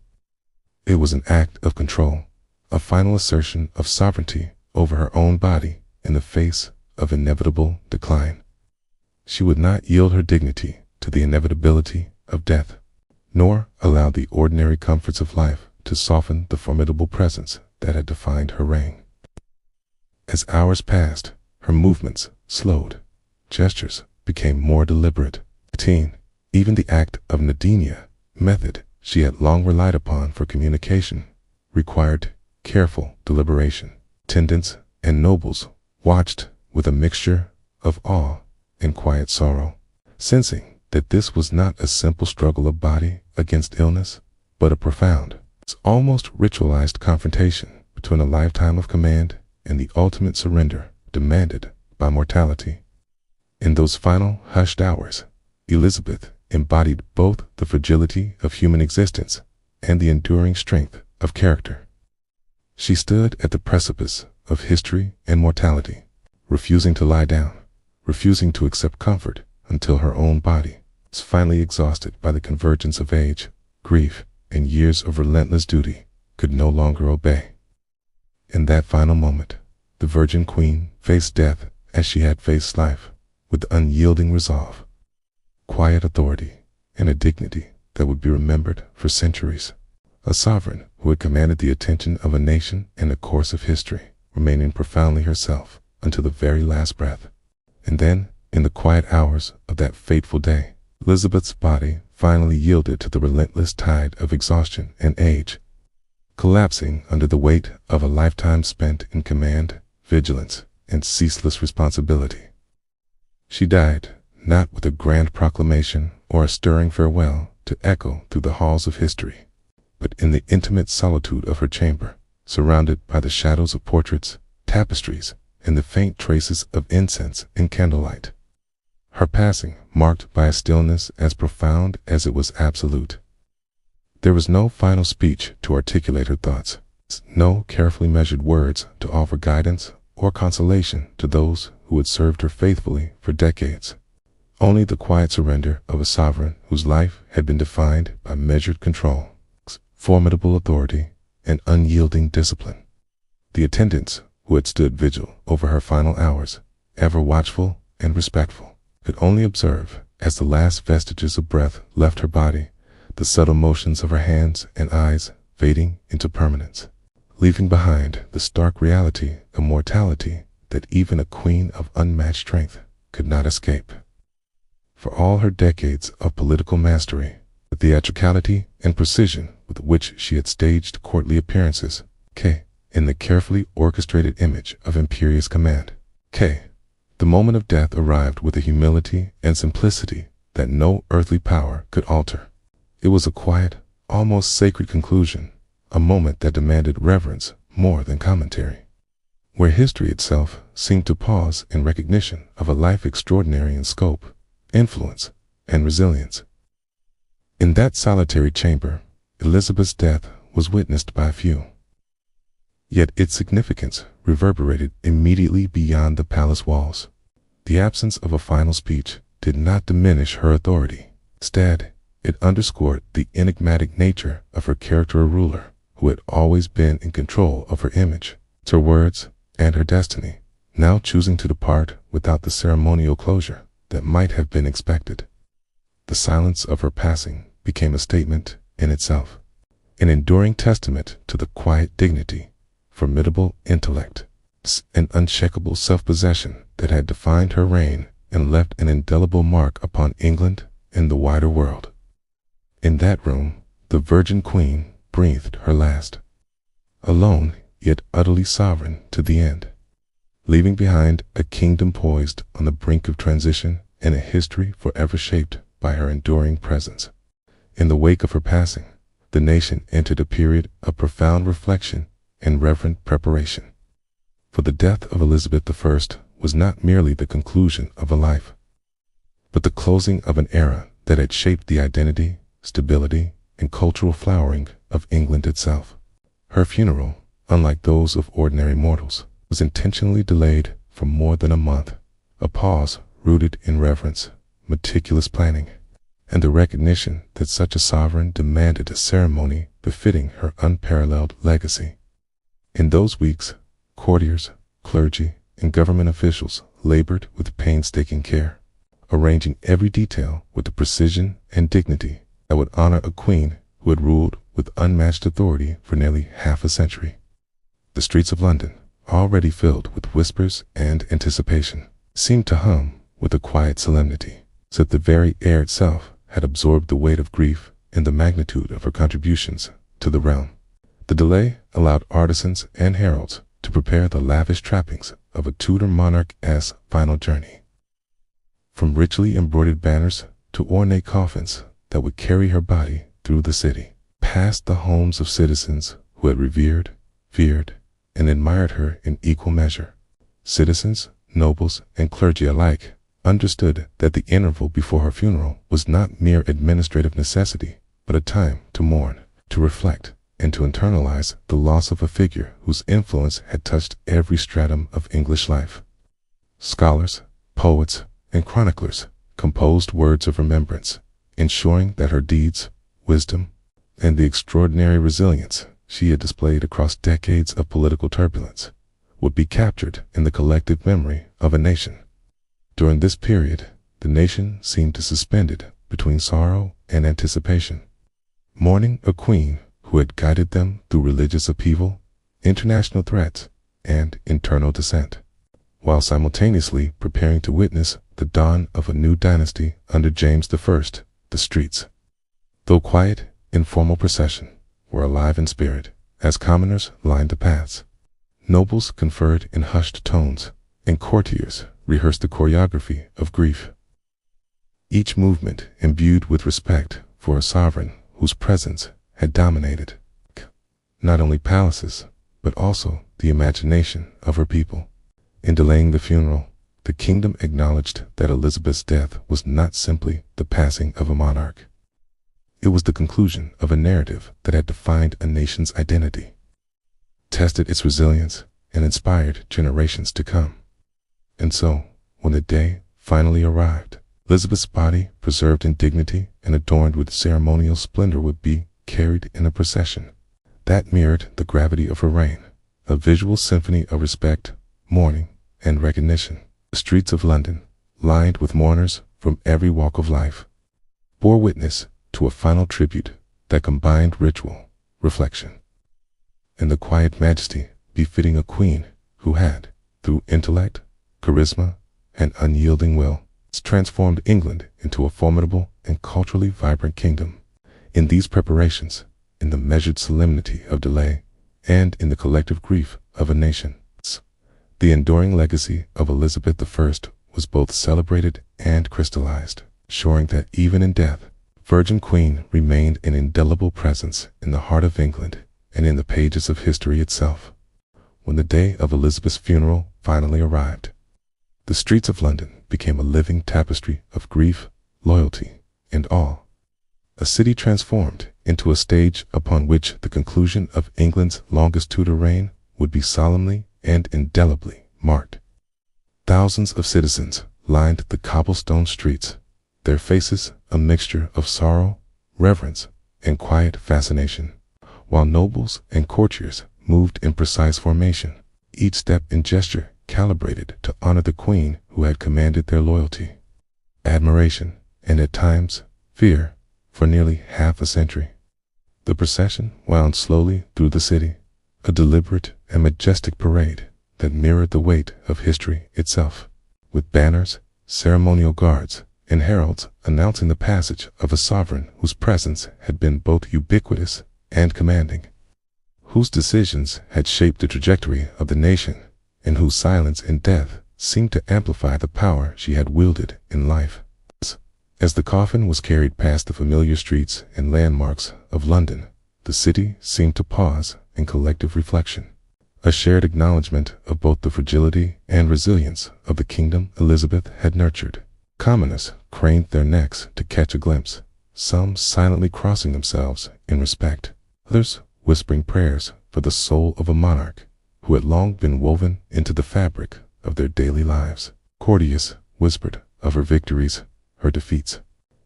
It was an act of control, a final assertion of sovereignty over her own body in the face of inevitable decline. She would not yield her dignity to the inevitability of death, nor allow the ordinary comforts of life to soften the formidable presence that had defined her reign. As hours passed, her movements slowed, gestures became more deliberate. Even the act of Nadinia, method she had long relied upon for communication, required careful deliberation. Attendants and nobles watched with a mixture of awe and quiet sorrow, sensing that this was not a simple struggle of body against illness, but a profound, almost ritualized confrontation between a lifetime of command and the ultimate surrender demanded by mortality. In those final hushed hours, Elizabeth embodied both the fragility of human existence and the enduring strength of character. She stood at the precipice of history and mortality, refusing to lie down, refusing to accept comfort until her own body was finally exhausted by the convergence of age, grief, and years of relentless duty, could no longer obey. In that final moment, the Virgin Queen faced death as she had faced life, with unyielding resolve, quiet authority, and a dignity that would be remembered for centuries. A sovereign who had commanded the attention of a nation and the course of history, remaining profoundly herself until the very last breath. And then, in the quiet hours of that fateful day, Elizabeth's body finally yielded to the relentless tide of exhaustion and age, collapsing under the weight of a lifetime spent in command, vigilance, and ceaseless responsibility. She died, not with a grand proclamation or a stirring farewell to echo through the halls of history, but in the intimate solitude of her chamber, surrounded by the shadows of portraits, tapestries, and the faint traces of incense and candlelight. Her passing marked by a stillness as profound as it was absolute. There was no final speech to articulate her thoughts, no carefully measured words to offer guidance or consolation to those who had served her faithfully for decades. Only the quiet surrender of a sovereign whose life had been defined by measured control, formidable authority, and unyielding discipline. The attendants who had stood vigil over her final hours, ever watchful and respectful, could only observe, as the last vestiges of breath left her body, the subtle motions of her hands and eyes fading into permanence, leaving behind the stark reality of mortality that even a queen of unmatched strength could not escape. For all her decades of political mastery, the theatricality and precision with which she had staged courtly appearances, in the carefully orchestrated image of imperious command, the moment of death arrived with a humility and simplicity that no earthly power could alter. It was a quiet, almost sacred conclusion, a moment that demanded reverence more than commentary, where history itself seemed to pause in recognition of a life extraordinary in scope, influence, and resilience. In that solitary chamber, Elizabeth's death was witnessed by few. Yet its significance reverberated immediately beyond the palace walls. The absence of a final speech did not diminish her authority. Instead, it underscored the enigmatic nature of her character, a ruler who had always been in control of her image, her words, and her destiny, now choosing to depart without the ceremonial closure that might have been expected. The silence of her passing became a statement in itself, an enduring testament to the quiet dignity, formidable intellect, and unshakable self-possession that had defined her reign and left an indelible mark upon England and the wider world. In that room, the Virgin Queen breathed her last, alone yet utterly sovereign to the end, leaving behind a kingdom poised on the brink of transition and a history forever shaped by her enduring presence. In the wake of her passing, the nation entered a period of profound reflection and reverent preparation. For the death of Elizabeth I was not merely the conclusion of a life, but the closing of an era that had shaped the identity, stability, and cultural flowering of England itself. Her funeral, unlike those of ordinary mortals, was intentionally delayed for more than a month, a pause rooted in reverence, meticulous planning, and the recognition that such a sovereign demanded a ceremony befitting her unparalleled legacy. In those weeks, courtiers, clergy, and government officials labored with painstaking care, arranging every detail with the precision and dignity that would honor a queen who had ruled with unmatched authority for nearly half a century. The streets of London, already filled with whispers and anticipation, seemed to hum with a quiet solemnity, as if the very air itself had absorbed the weight of grief and the magnitude of her contributions to the realm. The delay allowed artisans and heralds to prepare the lavish trappings of a Tudor monarch's final journey, from richly embroidered banners to ornate coffins that would carry her body through the city, past the homes of citizens who had revered, feared, and admired her in equal measure. Citizens, nobles, and clergy alike understood that the interval before her funeral was not mere administrative necessity, but a time to mourn, to reflect, and to internalize the loss of a figure whose influence had touched every stratum of English life. Scholars, poets, and chroniclers composed words of remembrance, ensuring that her deeds, wisdom, and the extraordinary resilience she had displayed across decades of political turbulence would be captured in the collective memory of a nation. During this period, the nation seemed suspended between sorrow and anticipation, mourning a queen who had guided them through religious upheaval, international threats, and internal dissent, while simultaneously preparing to witness the dawn of a new dynasty under James I. The streets, though quiet, informal procession, were alive in spirit as commoners lined the paths. Nobles conferred in hushed tones, and courtiers rehearsed the choreography of grief, each movement imbued with respect for a sovereign whose presence had dominated not only palaces, but also the imagination of her people. In delaying the funeral, the kingdom acknowledged that Elizabeth's death was not simply the passing of a monarch. It was the conclusion of a narrative that had defined a nation's identity, tested its resilience, and inspired generations to come. And so, when the day finally arrived, Elizabeth's body, preserved in dignity and adorned with ceremonial splendor, would be carried in a procession that mirrored the gravity of her reign, a visual symphony of respect, mourning, and recognition. The streets of London, lined with mourners from every walk of life, bore witness to a final tribute that combined ritual, reflection, and the quiet majesty befitting a queen who had, through intellect, charisma, and unyielding will, transformed England into a formidable and culturally vibrant kingdom. In these preparations, in the measured solemnity of delay, and in the collective grief of a nation, the enduring legacy of Elizabeth I was both celebrated and crystallized, showing that even in death, Virgin Queen remained an indelible presence in the heart of England and in the pages of history itself. When the day of Elizabeth's funeral finally arrived, the streets of London became a living tapestry of grief, loyalty, and awe, a city transformed into a stage upon which the conclusion of England's longest Tudor reign would be solemnly and indelibly marked. Thousands of citizens lined the cobblestone streets, their faces a mixture of sorrow, reverence, and quiet fascination, while nobles and courtiers moved in precise formation, each step and gesture calibrated to honor the queen who had commanded their loyalty, admiration, and at times fear for nearly half a century. The procession wound slowly through the city, a deliberate and majestic parade that mirrored the weight of history itself, with banners, ceremonial guards, and heralds announcing the passage of a sovereign whose presence had been both ubiquitous and commanding, whose decisions had shaped the trajectory of the nation, and whose silence in death seemed to amplify the power she had wielded in life. As the coffin was carried past the familiar streets and landmarks of London, the city seemed to pause in collective reflection, a shared acknowledgement of both the fragility and resilience of the kingdom Elizabeth had nurtured. Commoners craned their necks to catch a glimpse, some silently crossing themselves in respect, others whispering prayers for the soul of a monarch who had long been woven into the fabric of their daily lives. Courtiers whispered of her victories, her defeats,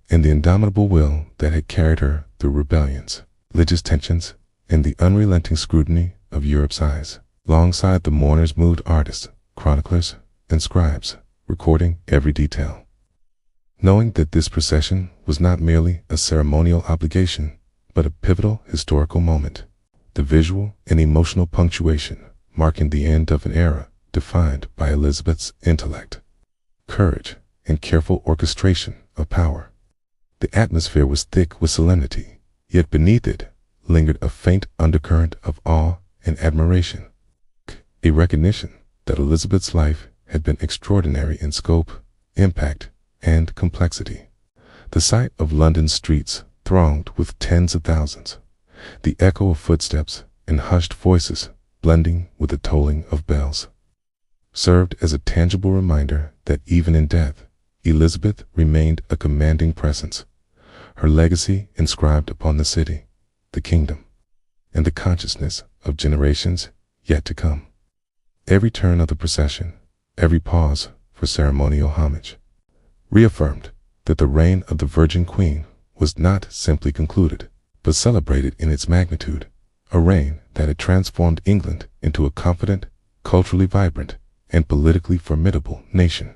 and the indomitable will that had carried her through rebellions, religious tensions, and the unrelenting scrutiny of Europe's eyes. Alongside the mourners moved artists, chroniclers, and scribes, recording every detail. Knowing that this procession was not merely a ceremonial obligation, but a pivotal historical moment, the visual and emotional punctuation marking the end of an era defined by Elizabeth's intellect, courage, and careful orchestration of power. The atmosphere was thick with solemnity, yet beneath it lingered a faint undercurrent of awe and admiration, a recognition that Elizabeth's life had been extraordinary in scope, impact, and complexity. The sight of London's streets thronged with tens of thousands, the echo of footsteps and hushed voices blending with the tolling of bells, served as a tangible reminder that even in death, Elizabeth remained a commanding presence, her legacy inscribed upon the city, the kingdom, and the consciousness of generations yet to come. Every turn of the procession, every pause for ceremonial homage, reaffirmed that the reign of the Virgin Queen was not simply concluded, but celebrated in its magnitude, a reign that had transformed England into a confident, culturally vibrant, and politically formidable nation.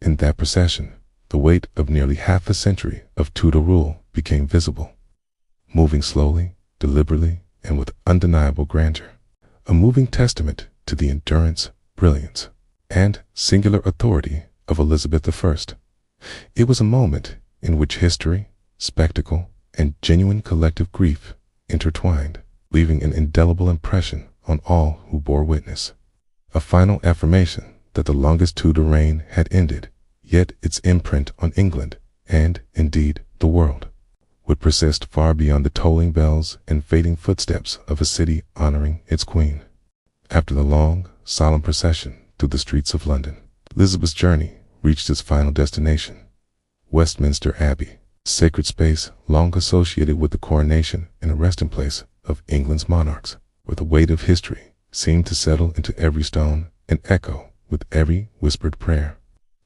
In that procession, the weight of nearly half a century of Tudor rule became visible, moving slowly, deliberately, and with undeniable grandeur, a moving testament to the endurance, brilliance, and singular authority of Elizabeth I. It was a moment in which history, spectacle, and genuine collective grief intertwined, leaving an indelible impression on all who bore witness. A final affirmation that the longest Tudor reign had ended, yet its imprint on England, and indeed the world, would persist far beyond the tolling bells and fading footsteps of a city honoring its queen. After the long, solemn procession through the streets of London, Elizabeth's journey reached its final destination, Westminster Abbey, sacred space long associated with the coronation and a resting place of England's monarchs, where the weight of history seemed to settle into every stone and echo with every whispered prayer.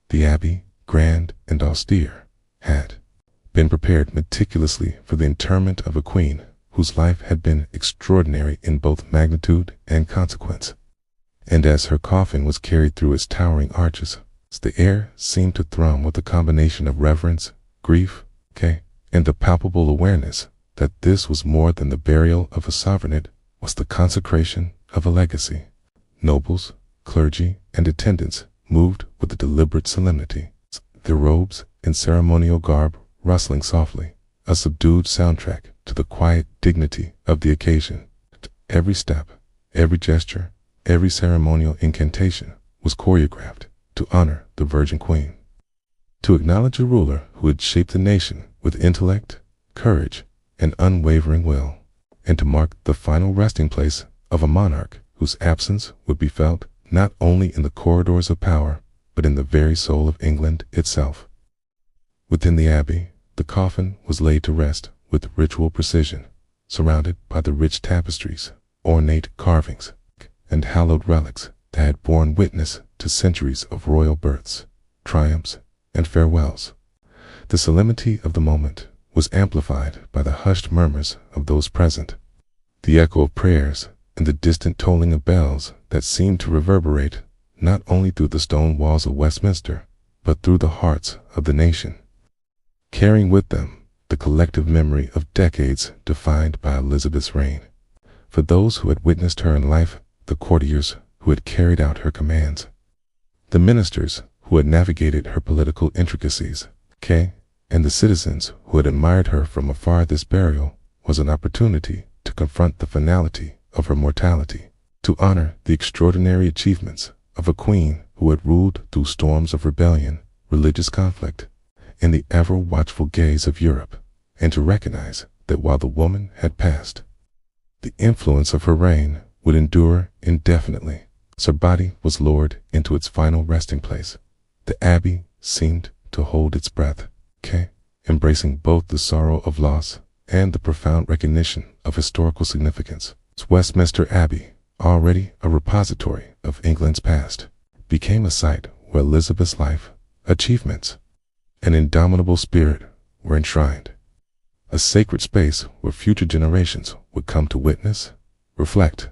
The abbey, grand and austere, had been prepared meticulously for the interment of a queen whose life had been extraordinary in both magnitude and consequence. And as her coffin was carried through its towering arches, the air seemed to thrum with a combination of reverence, grief, and the palpable awareness that this was more than the burial of a sovereign, it was the consecration of a legacy. Nobles, clergy, and attendants moved with a deliberate solemnity, their robes and ceremonial garb rustling softly, a subdued soundtrack to the quiet dignity of the occasion. Every step, every gesture, every ceremonial incantation was choreographed to honor the Virgin Queen, to acknowledge a ruler who had shaped the nation with intellect, courage, and unwavering will, and to mark the final resting place of a monarch whose absence would be felt not only in the corridors of power, but in the very soul of England itself. Within the abbey, the coffin was laid to rest with ritual precision, surrounded by the rich tapestries, ornate carvings, and hallowed relics that had borne witness to centuries of royal births, triumphs, and farewells. The solemnity of the moment was amplified by the hushed murmurs of those present, the echo of prayers, and the distant tolling of bells that seemed to reverberate not only through the stone walls of Westminster, but through the hearts of the nation, carrying with them the collective memory of decades defined by Elizabeth's reign. For those who had witnessed her in life, the courtiers who had carried out her commands, the ministers who had navigated her political intricacies, and the citizens who had admired her from afar, this burial was an opportunity to confront the finality of her mortality, to honor the extraordinary achievements of a queen who had ruled through storms of rebellion, religious conflict, and the ever-watchful gaze of Europe, and to recognize that while the woman had passed, the influence of her reign would endure indefinitely. As her body was lowered into its final resting place, the abbey seemed to hold its breath, embracing both the sorrow of loss and the profound recognition of historical significance. Westminster Abbey, already a repository of England's past, became a site where Elizabeth's life, achievements, and indomitable spirit were enshrined. A sacred space where future generations would come to witness, reflect,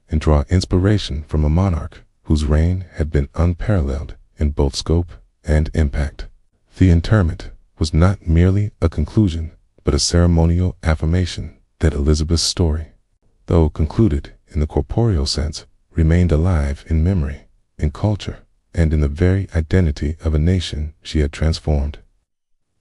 and draw inspiration from a monarch whose reign had been unparalleled in both scope and impact. The interment was not merely a conclusion, but a ceremonial affirmation that Elizabeth's story, though concluded in the corporeal sense, remained alive in memory, in culture, and in the very identity of a nation she had transformed.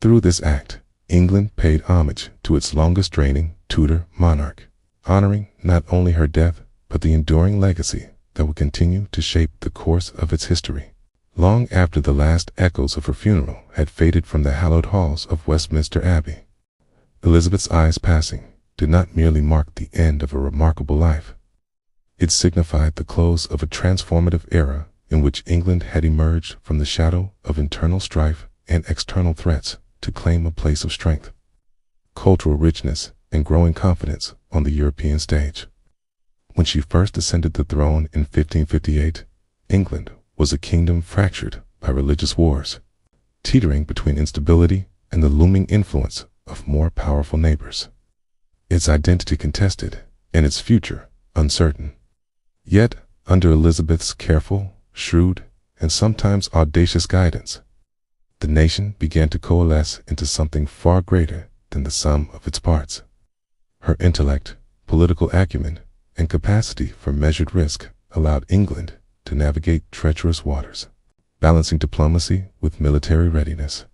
Through this act, England paid homage to its longest-reigning Tudor monarch, honoring not only her death, but the enduring legacy that would continue to shape the course of its history. Long after the last echoes of her funeral had faded from the hallowed halls of Westminster Abbey, Elizabeth's eyes passing did not merely mark the end of a remarkable life. It signified the close of a transformative era in which England had emerged from the shadow of internal strife and external threats to claim a place of strength, cultural richness, and growing confidence on the European stage. When she first ascended the throne in 1558, England was a kingdom fractured by religious wars, teetering between instability and the looming influence of more powerful neighbors. Its identity contested, and its future uncertain. Yet, under Elizabeth's careful, shrewd, and sometimes audacious guidance, the nation began to coalesce into something far greater than the sum of its parts. Her intellect, political acumen, and capacity for measured risk allowed England to navigate treacherous waters, balancing diplomacy with military readiness,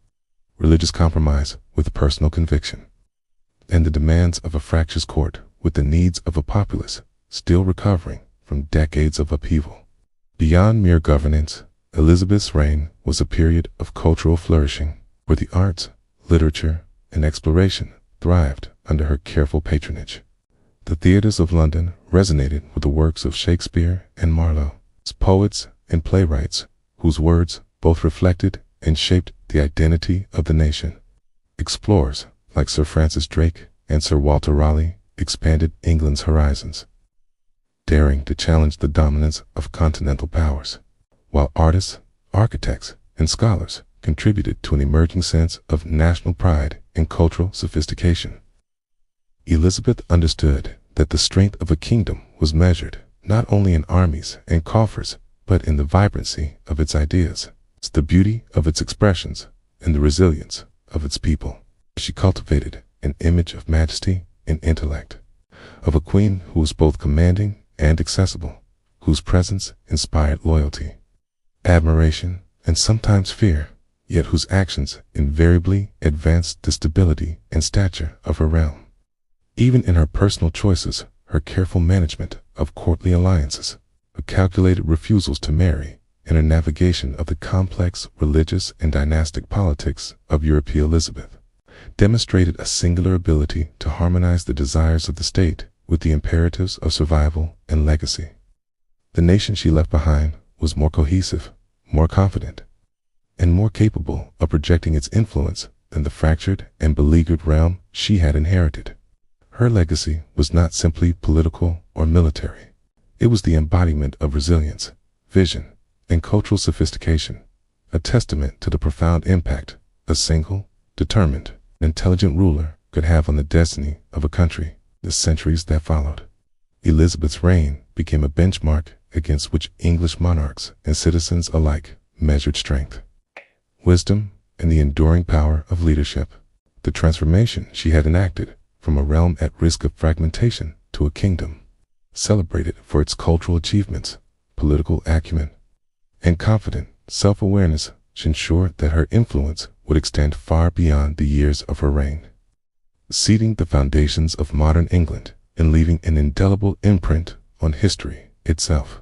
religious compromise with personal conviction, and the demands of a fractious court with the needs of a populace still recovering from decades of upheaval. Beyond mere governance, Elizabeth's reign was a period of cultural flourishing, where the arts, literature, and exploration thrived under her careful patronage. The theaters of London resonated with the works of Shakespeare and Marlowe, poets and playwrights whose words both reflected and shaped the identity of the nation. Explorers like Sir Francis Drake and Sir Walter Raleigh expanded England's horizons, daring to challenge the dominance of continental powers, while artists, architects, and scholars contributed to an emerging sense of national pride and cultural sophistication. Elizabeth understood that the strength of a kingdom was measured not only in armies and coffers, but in the vibrancy of its ideas, the beauty of its expressions, and the resilience of its people. She cultivated an image of majesty and intellect, of a queen who was both commanding and accessible, whose presence inspired loyalty, admiration, and sometimes fear, yet whose actions invariably advanced the stability and stature of her realm. Even in her personal choices, her careful management of courtly alliances, her calculated refusals to marry, and her navigation of the complex religious and dynastic politics of European Elizabeth, demonstrated a singular ability to harmonize the desires of the state with the imperatives of survival and legacy. The nation she left behind was more cohesive, more confident, and more capable of projecting its influence than the fractured and beleaguered realm she had inherited. Her legacy was not simply political or military. It was the embodiment of resilience, vision, and cultural sophistication, a testament to the profound impact a single, determined, intelligent ruler could have on the destiny of a country. The centuries that followed, Elizabeth's reign became a benchmark against which English monarchs and citizens alike measured strength, wisdom, and the enduring power of leadership. The the transformation she had enacted from a realm at risk of fragmentation to a kingdom celebrated for its cultural achievements, political acumen, and confident self-awareness ensured that her influence would extend far beyond the years of her reign, seeding the foundations of modern England and leaving an indelible imprint on history itself.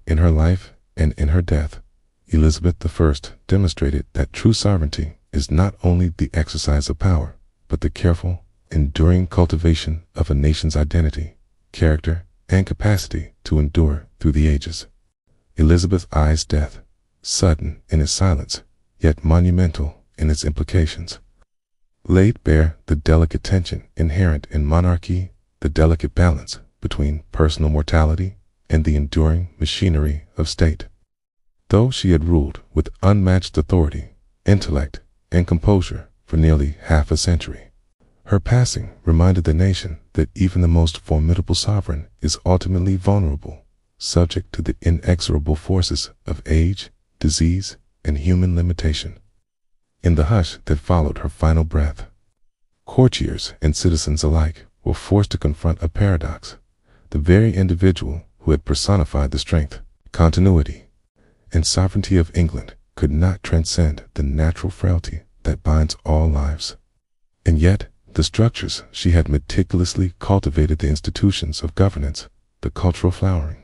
In her life and in her death, Elizabeth I demonstrated that true sovereignty is not only the exercise of power, but the careful, enduring cultivation of a nation's identity, character, and capacity to endure through the ages. Elizabeth I's death, sudden in its silence, yet monumental in its implications, laid bare the delicate tension inherent in monarchy, the delicate balance between personal mortality and the enduring machinery of state. Though she had ruled with unmatched authority, intellect, and composure for nearly half a century, her passing reminded the nation that even the most formidable sovereign is ultimately vulnerable, subject to the inexorable forces of age, disease, and human limitation. In the hush that followed her final breath, courtiers and citizens alike were forced to confront a paradox. The very individual who had personified the strength, continuity, and sovereignty of England could not transcend the natural frailty that binds all lives. And yet, the structures she had meticulously cultivated, the institutions of governance, the cultural flowering,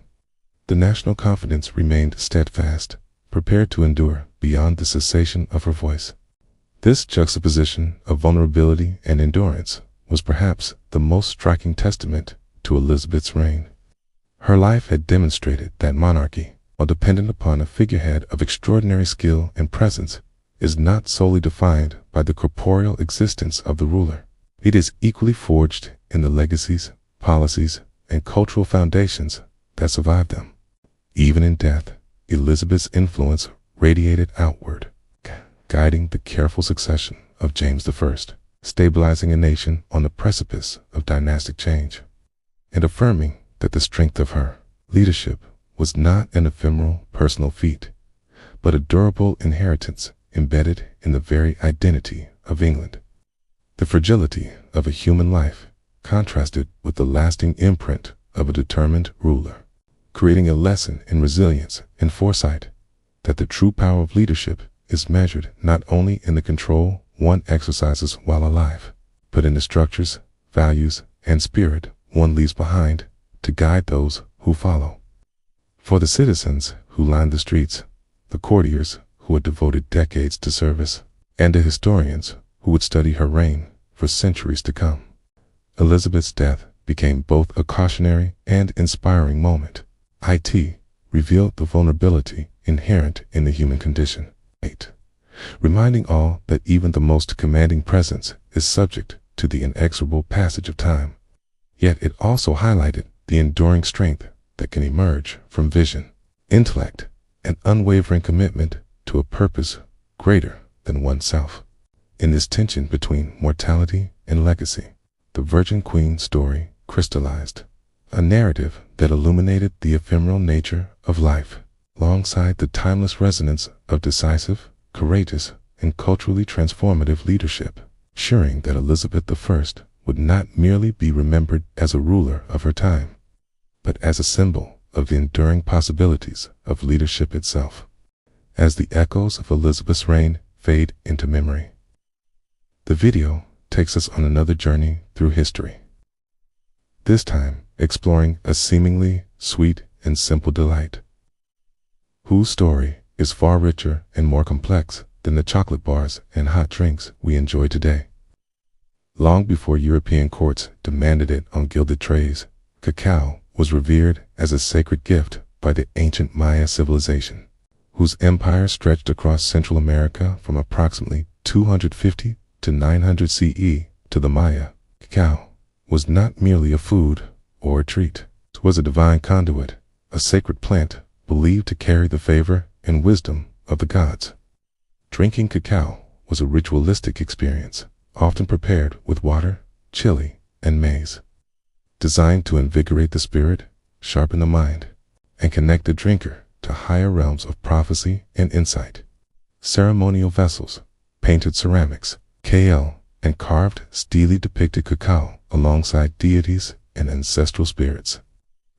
the national confidence remained steadfast, prepared to endure beyond the cessation of her voice. This juxtaposition of vulnerability and endurance was perhaps the most striking testament to Elizabeth's reign. Her life had demonstrated that monarchy, while dependent upon a figurehead of extraordinary skill and presence, is not solely defined by the corporeal existence of the ruler. It is equally forged in the legacies, policies, and cultural foundations that survive them. Even in death, Elizabeth's influence radiated outward, guiding the careful succession of James I, stabilizing a nation on the precipice of dynastic change, and affirming that the strength of her leadership was not an ephemeral personal feat, but a durable inheritance embedded in the very identity of England. The fragility of a human life contrasted with the lasting imprint of a determined ruler, creating a lesson in resilience and foresight, that the true power of leadership is measured not only in the control one exercises while alive, but in the structures, values, and spirit one leaves behind to guide those who follow. For the citizens who lined the streets, the courtiers who had devoted decades to service, and the historians who would study her reign for centuries to come, Elizabeth's death became both a cautionary and inspiring moment. It revealed the vulnerability inherent in the human condition, reminding all that even the most commanding presence is subject to the inexorable passage of time. Yet it also highlighted the enduring strength that can emerge from vision, intellect, and unwavering commitment to a purpose greater than oneself. In this tension between mortality and legacy, the Virgin Queen story crystallized a narrative that illuminated the ephemeral nature of life, alongside the timeless resonance of decisive, courageous, and culturally transformative leadership, ensuring that Elizabeth I would not merely be remembered as a ruler of her time, but as a symbol of the enduring possibilities of leadership itself. As the echoes of Elizabeth's reign fade into memory, the video takes us on another journey through history, this time exploring a seemingly sweet and simple delight, whose story is far richer and more complex than the chocolate bars and hot drinks we enjoy today. Long before European courts demanded it on gilded trays, cacao was revered as a sacred gift by the ancient Maya civilization, whose empire stretched across Central America from approximately 250 to 900 CE. To the Maya, cacao was not merely a food or a treat. It was a divine conduit, a sacred plant believed to carry the favor and wisdom of the gods. Drinking cacao was a ritualistic experience, often prepared with water, chili, and maize, designed to invigorate the spirit, sharpen the mind, and connect the drinker to higher realms of prophecy and insight. Ceremonial vessels, painted ceramics, kale, and carved steely depicted cacao alongside deities and ancestral spirits,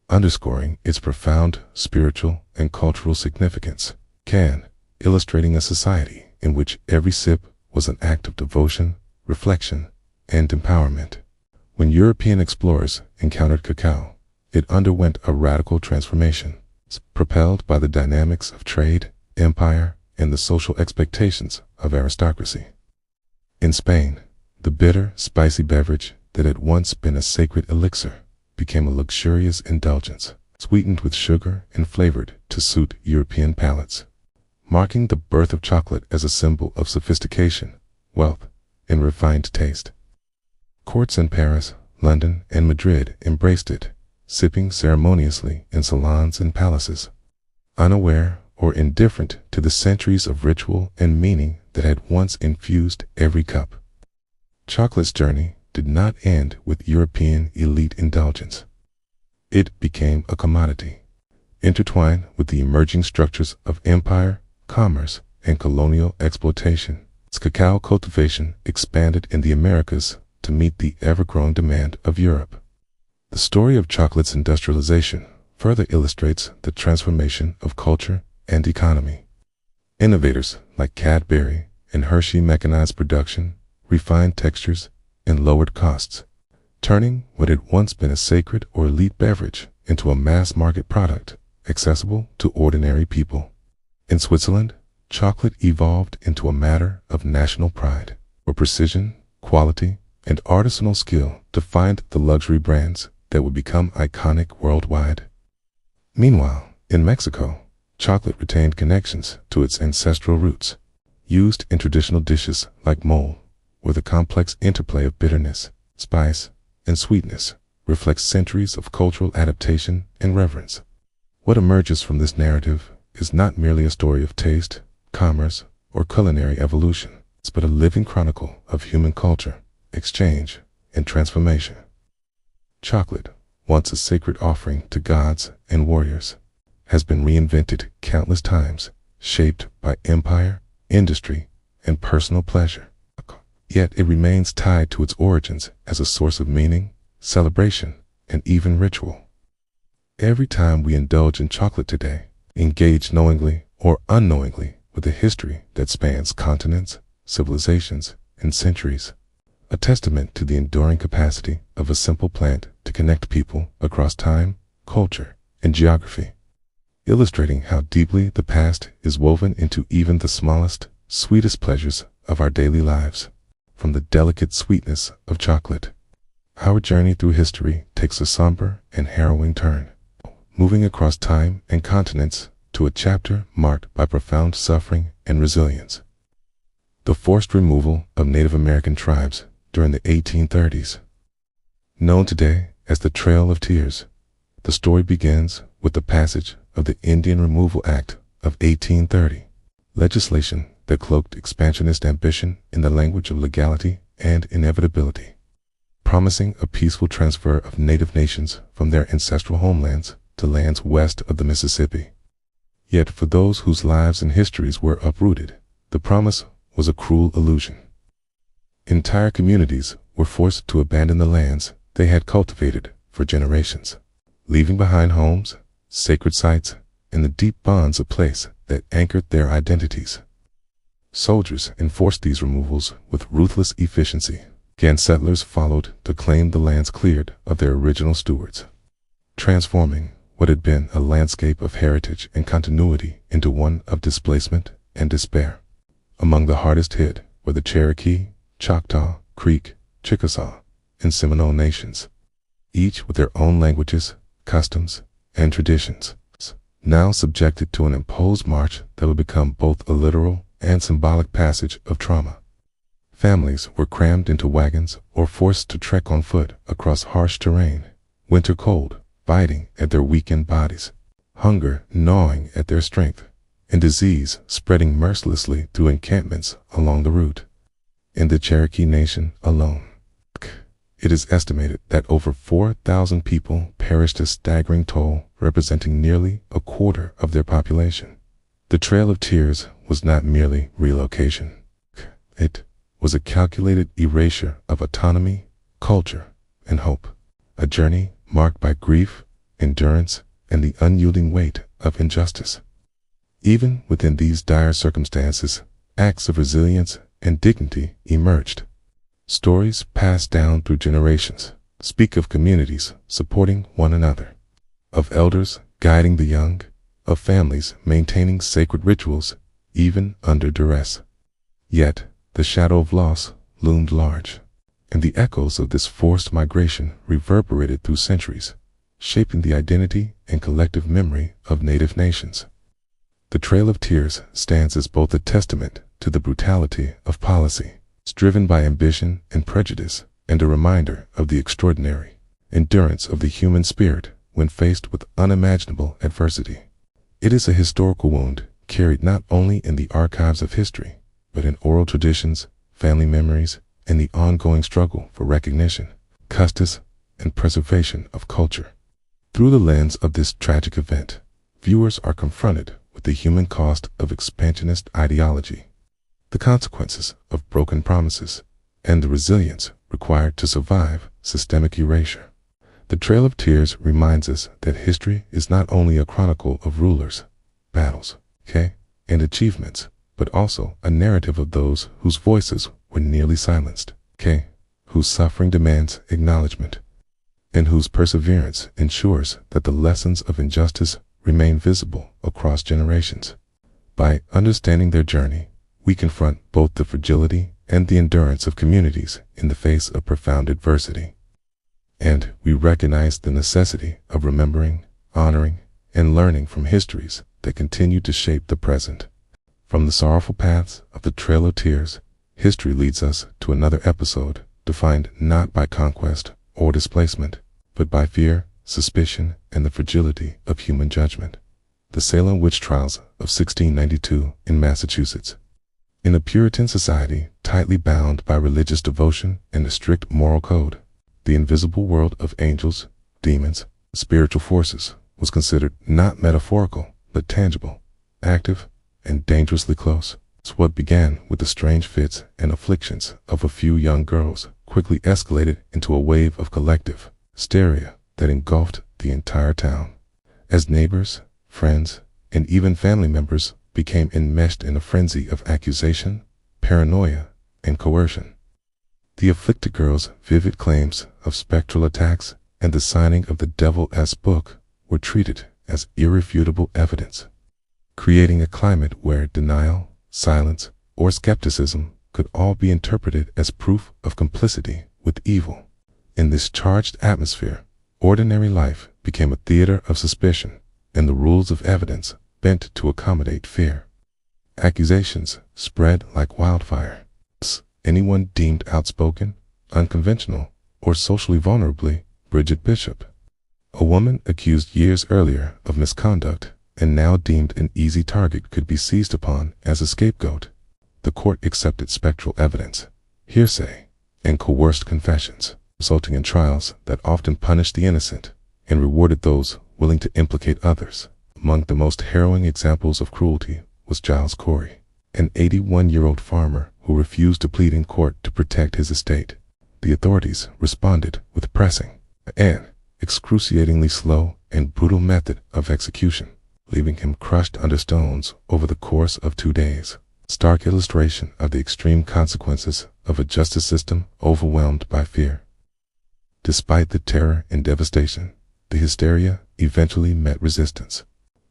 underscoring its profound spiritual and cultural significance. Can, illustrating a society in which every sip was an act of devotion, reflection, and empowerment. When European explorers encountered cacao, it underwent a radical transformation, propelled by the dynamics of trade, empire, and the social expectations of aristocracy. In Spain, the bitter, spicy beverage that had once been a sacred elixir became a luxurious indulgence, sweetened with sugar and flavored to suit European palates, marking the birth of chocolate as a symbol of sophistication, wealth, and refined taste. Courts in Paris, London, and Madrid embraced it, sipping ceremoniously in salons and palaces, unaware or indifferent to the centuries of ritual and meaning that had once infused every cup. Chocolate's journey did not end with European elite indulgence. It became a commodity, intertwined with the emerging structures of empire, commerce, and colonial exploitation. Its cacao cultivation expanded in the Americas to meet the ever-growing demand of Europe. The story of chocolate's industrialization further illustrates the transformation of culture and economy. Innovators like Cadbury and Hershey mechanized production, refined textures, and lowered costs, turning what had once been a sacred or elite beverage into a mass-market product accessible to ordinary people. In Switzerland, chocolate evolved into a matter of national pride, where precision, quality, and artisanal skill defined the luxury brands that would become iconic worldwide. Meanwhile, in Mexico, chocolate retained connections to its ancestral roots, used in traditional dishes like mole, where the complex interplay of bitterness, spice, and sweetness reflects centuries of cultural adaptation and reverence. What emerges from this narrative is not merely a story of taste, commerce, or culinary evolution, but a living chronicle of human culture, exchange, and transformation. Chocolate, once a sacred offering to gods and warriors, has been reinvented countless times, shaped by empire, industry, and personal pleasure. Yet it remains tied to its origins as a source of meaning, celebration, and even ritual. Every time we indulge in chocolate today, engage knowingly or unknowingly with a history that spans continents, civilizations, and centuries, a testament to the enduring capacity of a simple plant to connect people across time, culture, and geography, illustrating how deeply the past is woven into even the smallest, sweetest pleasures of our daily lives. From the delicate sweetness of chocolate, our journey through history takes a somber and harrowing turn, moving across time and continents to a chapter marked by profound suffering and resilience. The forced removal of Native American tribes during the 1830s. Known today as the Trail of Tears, the story begins with the passage of the Indian Removal Act of 1830, legislation that cloaked expansionist ambition in the language of legality and inevitability, promising a peaceful transfer of native nations from their ancestral homelands to lands west of the Mississippi. Yet for those whose lives and histories were uprooted, the promise was a cruel illusion. Entire communities were forced to abandon the lands they had cultivated for generations, leaving behind homes, sacred sites, and the deep bonds of place that anchored their identities. Soldiers enforced these removals with ruthless efficiency. Again, settlers followed to claim the lands cleared of their original stewards, transforming what had been a landscape of heritage and continuity into one of displacement and despair. Among the hardest hit were the Cherokee, Choctaw, Creek, Chickasaw, and Seminole nations, each with their own languages, customs, and traditions, now subjected to an imposed march that would become both a literal and symbolic passage of trauma. Families were crammed into wagons or forced to trek on foot across harsh terrain, winter cold biting at their weakened bodies, hunger gnawing at their strength, and disease spreading mercilessly through encampments along the route. In the Cherokee Nation alone, it is estimated that over 4,000 people perished, a staggering toll representing nearly a quarter of their population. The Trail of Tears was not merely relocation. It was a calculated erasure of autonomy, culture, and hope, a journey marked by grief, endurance, and the unyielding weight of injustice. Even within these dire circumstances, acts of resilience and dignity emerged. Stories passed down through generations speak of communities supporting one another, of elders guiding the young, of families maintaining sacred rituals even under duress. Yet, the shadow of loss loomed large, and the echoes of this forced migration reverberated through centuries, shaping the identity and collective memory of native nations. The Trail of Tears stands as both a testament to the brutality of policy, driven by ambition and prejudice, and a reminder of the extraordinary endurance of the human spirit when faced with unimaginable adversity. It is a historical wound carried not only in the archives of history, but in oral traditions, family memories, and the ongoing struggle for recognition, justice, and preservation of culture. Through the lens of this tragic event, viewers are confronted with the human cost of expansionist ideology, the consequences of broken promises, and the resilience required to survive systemic erasure. The Trail of Tears reminds us that history is not only a chronicle of rulers, battles, and achievements, but also a narrative of those whose voices were nearly silenced, whose suffering demands acknowledgement, and whose perseverance ensures that the lessons of injustice remain visible across generations. By understanding their journey, we confront both the fragility and the endurance of communities in the face of profound adversity. And we recognize the necessity of remembering, honoring, and learning from histories that continue to shape the present. From the sorrowful paths of the Trail of Tears, history leads us to another episode defined not by conquest or displacement, but by fear, suspicion, and the fragility of human judgment. The Salem Witch Trials of 1692 in Massachusetts. In a Puritan society tightly bound by religious devotion and a strict moral code, the invisible world of angels, demons, spiritual forces was considered not metaphorical, but tangible, active, and dangerously close. So what began with the strange fits and afflictions of a few young girls quickly escalated into a wave of collective hysteria that engulfed the entire town. As neighbors, friends, and even family members became enmeshed in a frenzy of accusation, paranoia, and coercion, the afflicted girls' vivid claims of spectral attacks and the signing of the Devil's book were treated as irrefutable evidence, creating a climate where denial, silence, or skepticism could all be interpreted as proof of complicity with evil. In this charged atmosphere, ordinary life became a theater of suspicion, and the rules of evidence bent to accommodate fear. Accusations spread like wildfire. Anyone deemed outspoken, unconventional, or socially vulnerably, Bridget Bishop, a woman accused years earlier of misconduct and now deemed an easy target, could be seized upon as a scapegoat. The court accepted spectral evidence, hearsay, and coerced confessions, resulting in trials that often punished the innocent and rewarded those willing to implicate others. Among the most harrowing examples of cruelty was Giles Corey, an 81-year-old farmer who refused to plead in court to protect his estate. The authorities responded with pressing and excruciatingly slow and brutal method of execution, leaving him crushed under stones over the course of 2 days. Stark illustration of the extreme consequences of a justice system overwhelmed by fear. Despite the terror and devastation, the hysteria eventually met resistance.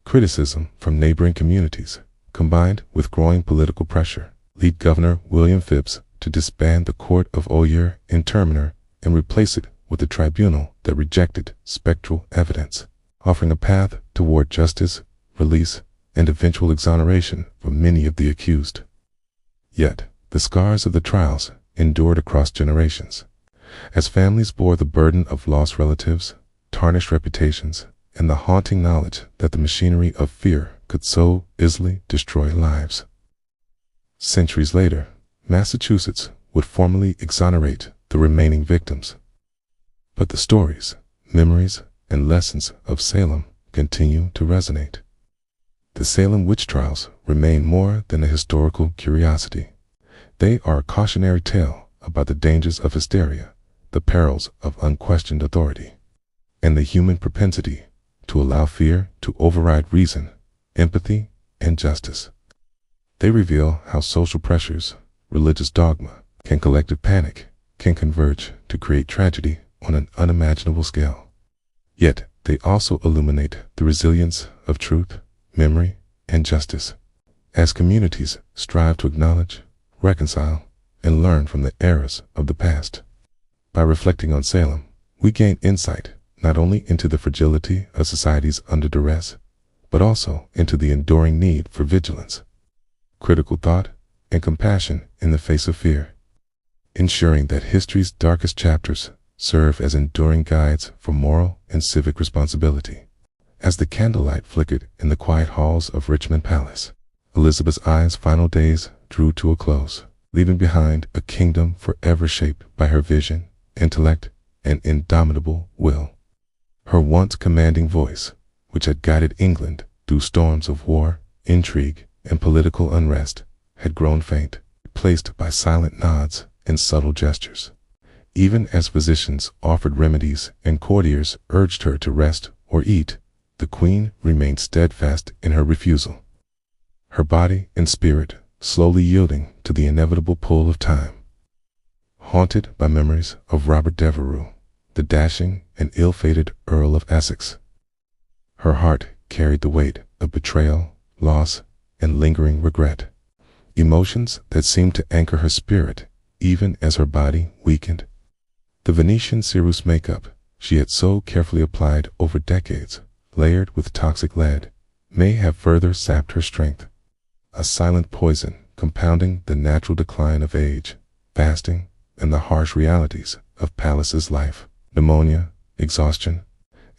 Criticism from neighboring communities, combined with growing political pressure, led Governor William Phips to disband the Court of Oyer and Terminer and replace it with a tribunal that rejected spectral evidence, offering a path toward justice, release, and eventual exoneration for many of the accused. Yet, the scars of the trials endured across generations, as families bore the burden of lost relatives, tarnished reputations, and the haunting knowledge that the machinery of fear could so easily destroy lives. Centuries later, Massachusetts would formally exonerate the remaining victims. But the stories, memories, and lessons of Salem continue to resonate. The Salem Witch Trials remain more than a historical curiosity. They are a cautionary tale about the dangers of hysteria, the perils of unquestioned authority, and the human propensity to allow fear to override reason, empathy, and justice. They reveal how social pressures, religious dogma, and collective panic can converge to create tragedy on an unimaginable scale. Yet, they also illuminate the resilience of truth, memory, and justice, as communities strive to acknowledge, reconcile, and learn from the errors of the past. By reflecting on Salem, we gain insight not only into the fragility of societies under duress, but also into the enduring need for vigilance, critical thought, and compassion in the face of fear, ensuring that history's darkest chapters serve as enduring guides for moral and civic responsibility. As the candlelight flickered in the quiet halls of Richmond Palace, Elizabeth's final days drew to a close, leaving behind a kingdom forever shaped by her vision, intellect, and indomitable will. Her once commanding voice, which had guided England through storms of war, intrigue, and political unrest, had grown faint, replaced by silent nods and subtle gestures. Even as physicians offered remedies and courtiers urged her to rest or eat, the Queen remained steadfast in her refusal, her body and spirit slowly yielding to the inevitable pull of time. Haunted by memories of Robert Devereux, the dashing and ill-fated Earl of Essex, her heart carried the weight of betrayal, loss, and lingering regret, emotions that seemed to anchor her spirit even as her body weakened. The Venetian ceruse makeup she had so carefully applied over decades, layered with toxic lead, may have further sapped her strength, a silent poison compounding the natural decline of age, fasting, and the harsh realities of palace's life. Pneumonia, exhaustion,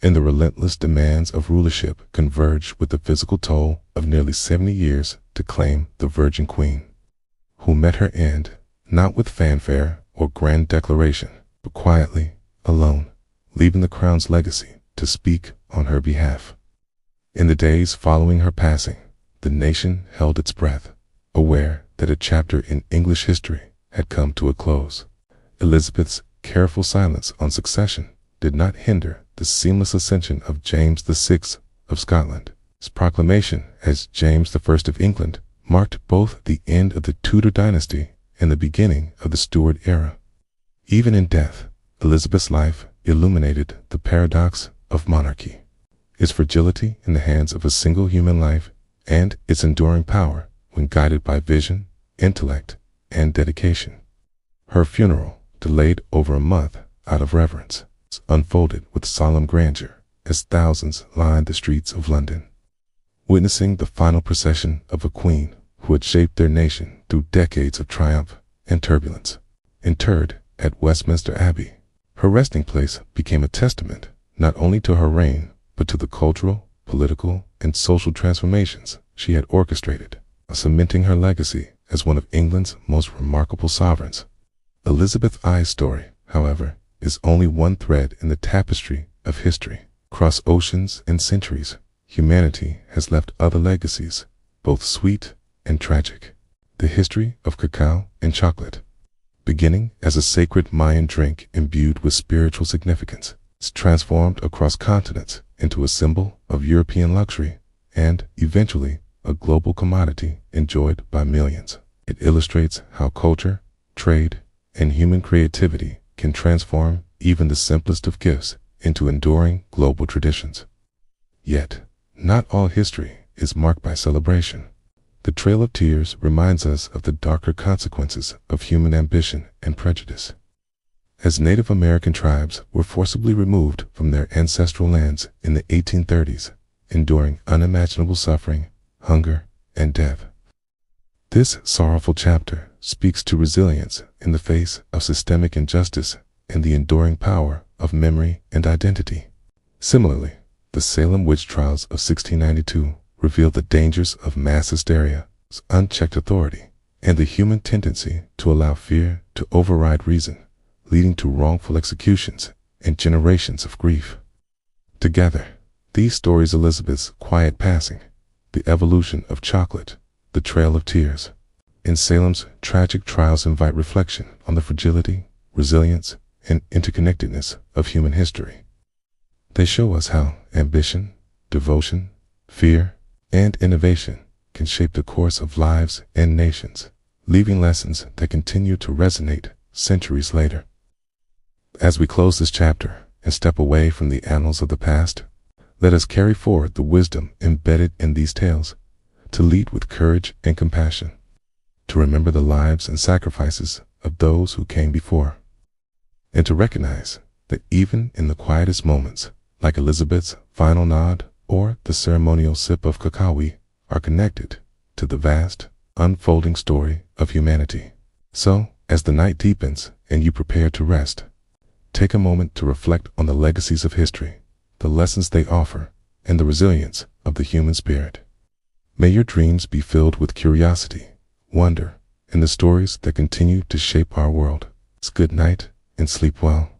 and the relentless demands of rulership converged with the physical toll of nearly 70 years to claim the Virgin Queen, who met her end not with fanfare or grand declaration, but quietly, alone, leaving the crown's legacy to speak on her behalf. In the days following her passing, the nation held its breath, aware that a chapter in English history had come to a close. Elizabeth's careful silence on succession did not hinder the seamless ascension of James VI of Scotland. His proclamation as James I of England marked both the end of the Tudor dynasty and the beginning of the Stuart era. Even in death, Elizabeth's life illuminated the paradox of monarchy, its fragility in the hands of a single human life, and its enduring power when guided by vision, intellect, and dedication. Her funeral, delayed over a month out of reverence, unfolded with solemn grandeur as thousands lined the streets of London, witnessing the final procession of a queen who had shaped their nation through decades of triumph and turbulence. Interred at Westminster Abbey, her resting place became a testament not only to her reign, but to the cultural, political, and social transformations she had orchestrated, cementing her legacy as one of England's most remarkable sovereigns. Elizabeth I's story, however, is only one thread in the tapestry of history. Across oceans and centuries, humanity has left other legacies, both sweet and tragic. The history of cacao and chocolate, beginning as a sacred Mayan drink imbued with spiritual significance, is transformed across continents into a symbol of European luxury and, eventually, a global commodity enjoyed by millions. It illustrates how culture, trade, and human creativity can transform even the simplest of gifts into enduring global traditions. Yet, not all history is marked by celebration. The Trail of Tears reminds us of the darker consequences of human ambition and prejudice. As Native American tribes were forcibly removed from their ancestral lands in the 1830s, enduring unimaginable suffering, hunger, and death. This sorrowful chapter speaks to resilience in the face of systemic injustice and the enduring power of memory and identity. Similarly, the Salem Witch Trials of 1692 reveal the dangers of mass hysteria, unchecked authority, and the human tendency to allow fear to override reason, leading to wrongful executions and generations of grief. Together, these stories Elizabeth's quiet passing, the evolution of chocolate, the Trail of Tears, in Salem's tragic trials invite reflection on the fragility, resilience, and interconnectedness of human history. They show us how ambition, devotion, fear, and innovation can shape the course of lives and nations, leaving lessons that continue to resonate centuries later. As we close this chapter and step away from the annals of the past, let us carry forward the wisdom embedded in these tales, to lead with courage and compassion, to remember the lives and sacrifices of those who came before, and to recognize that even in the quietest moments, like Elizabeth's final nod or the ceremonial sip of cacao, we are connected to the vast, unfolding story of humanity. So, as the night deepens and you prepare to rest, take a moment to reflect on the legacies of history, the lessons they offer, and the resilience of the human spirit. May your dreams be filled with curiosity, wonder, and the stories that continue to shape our world. Good night and sleep well.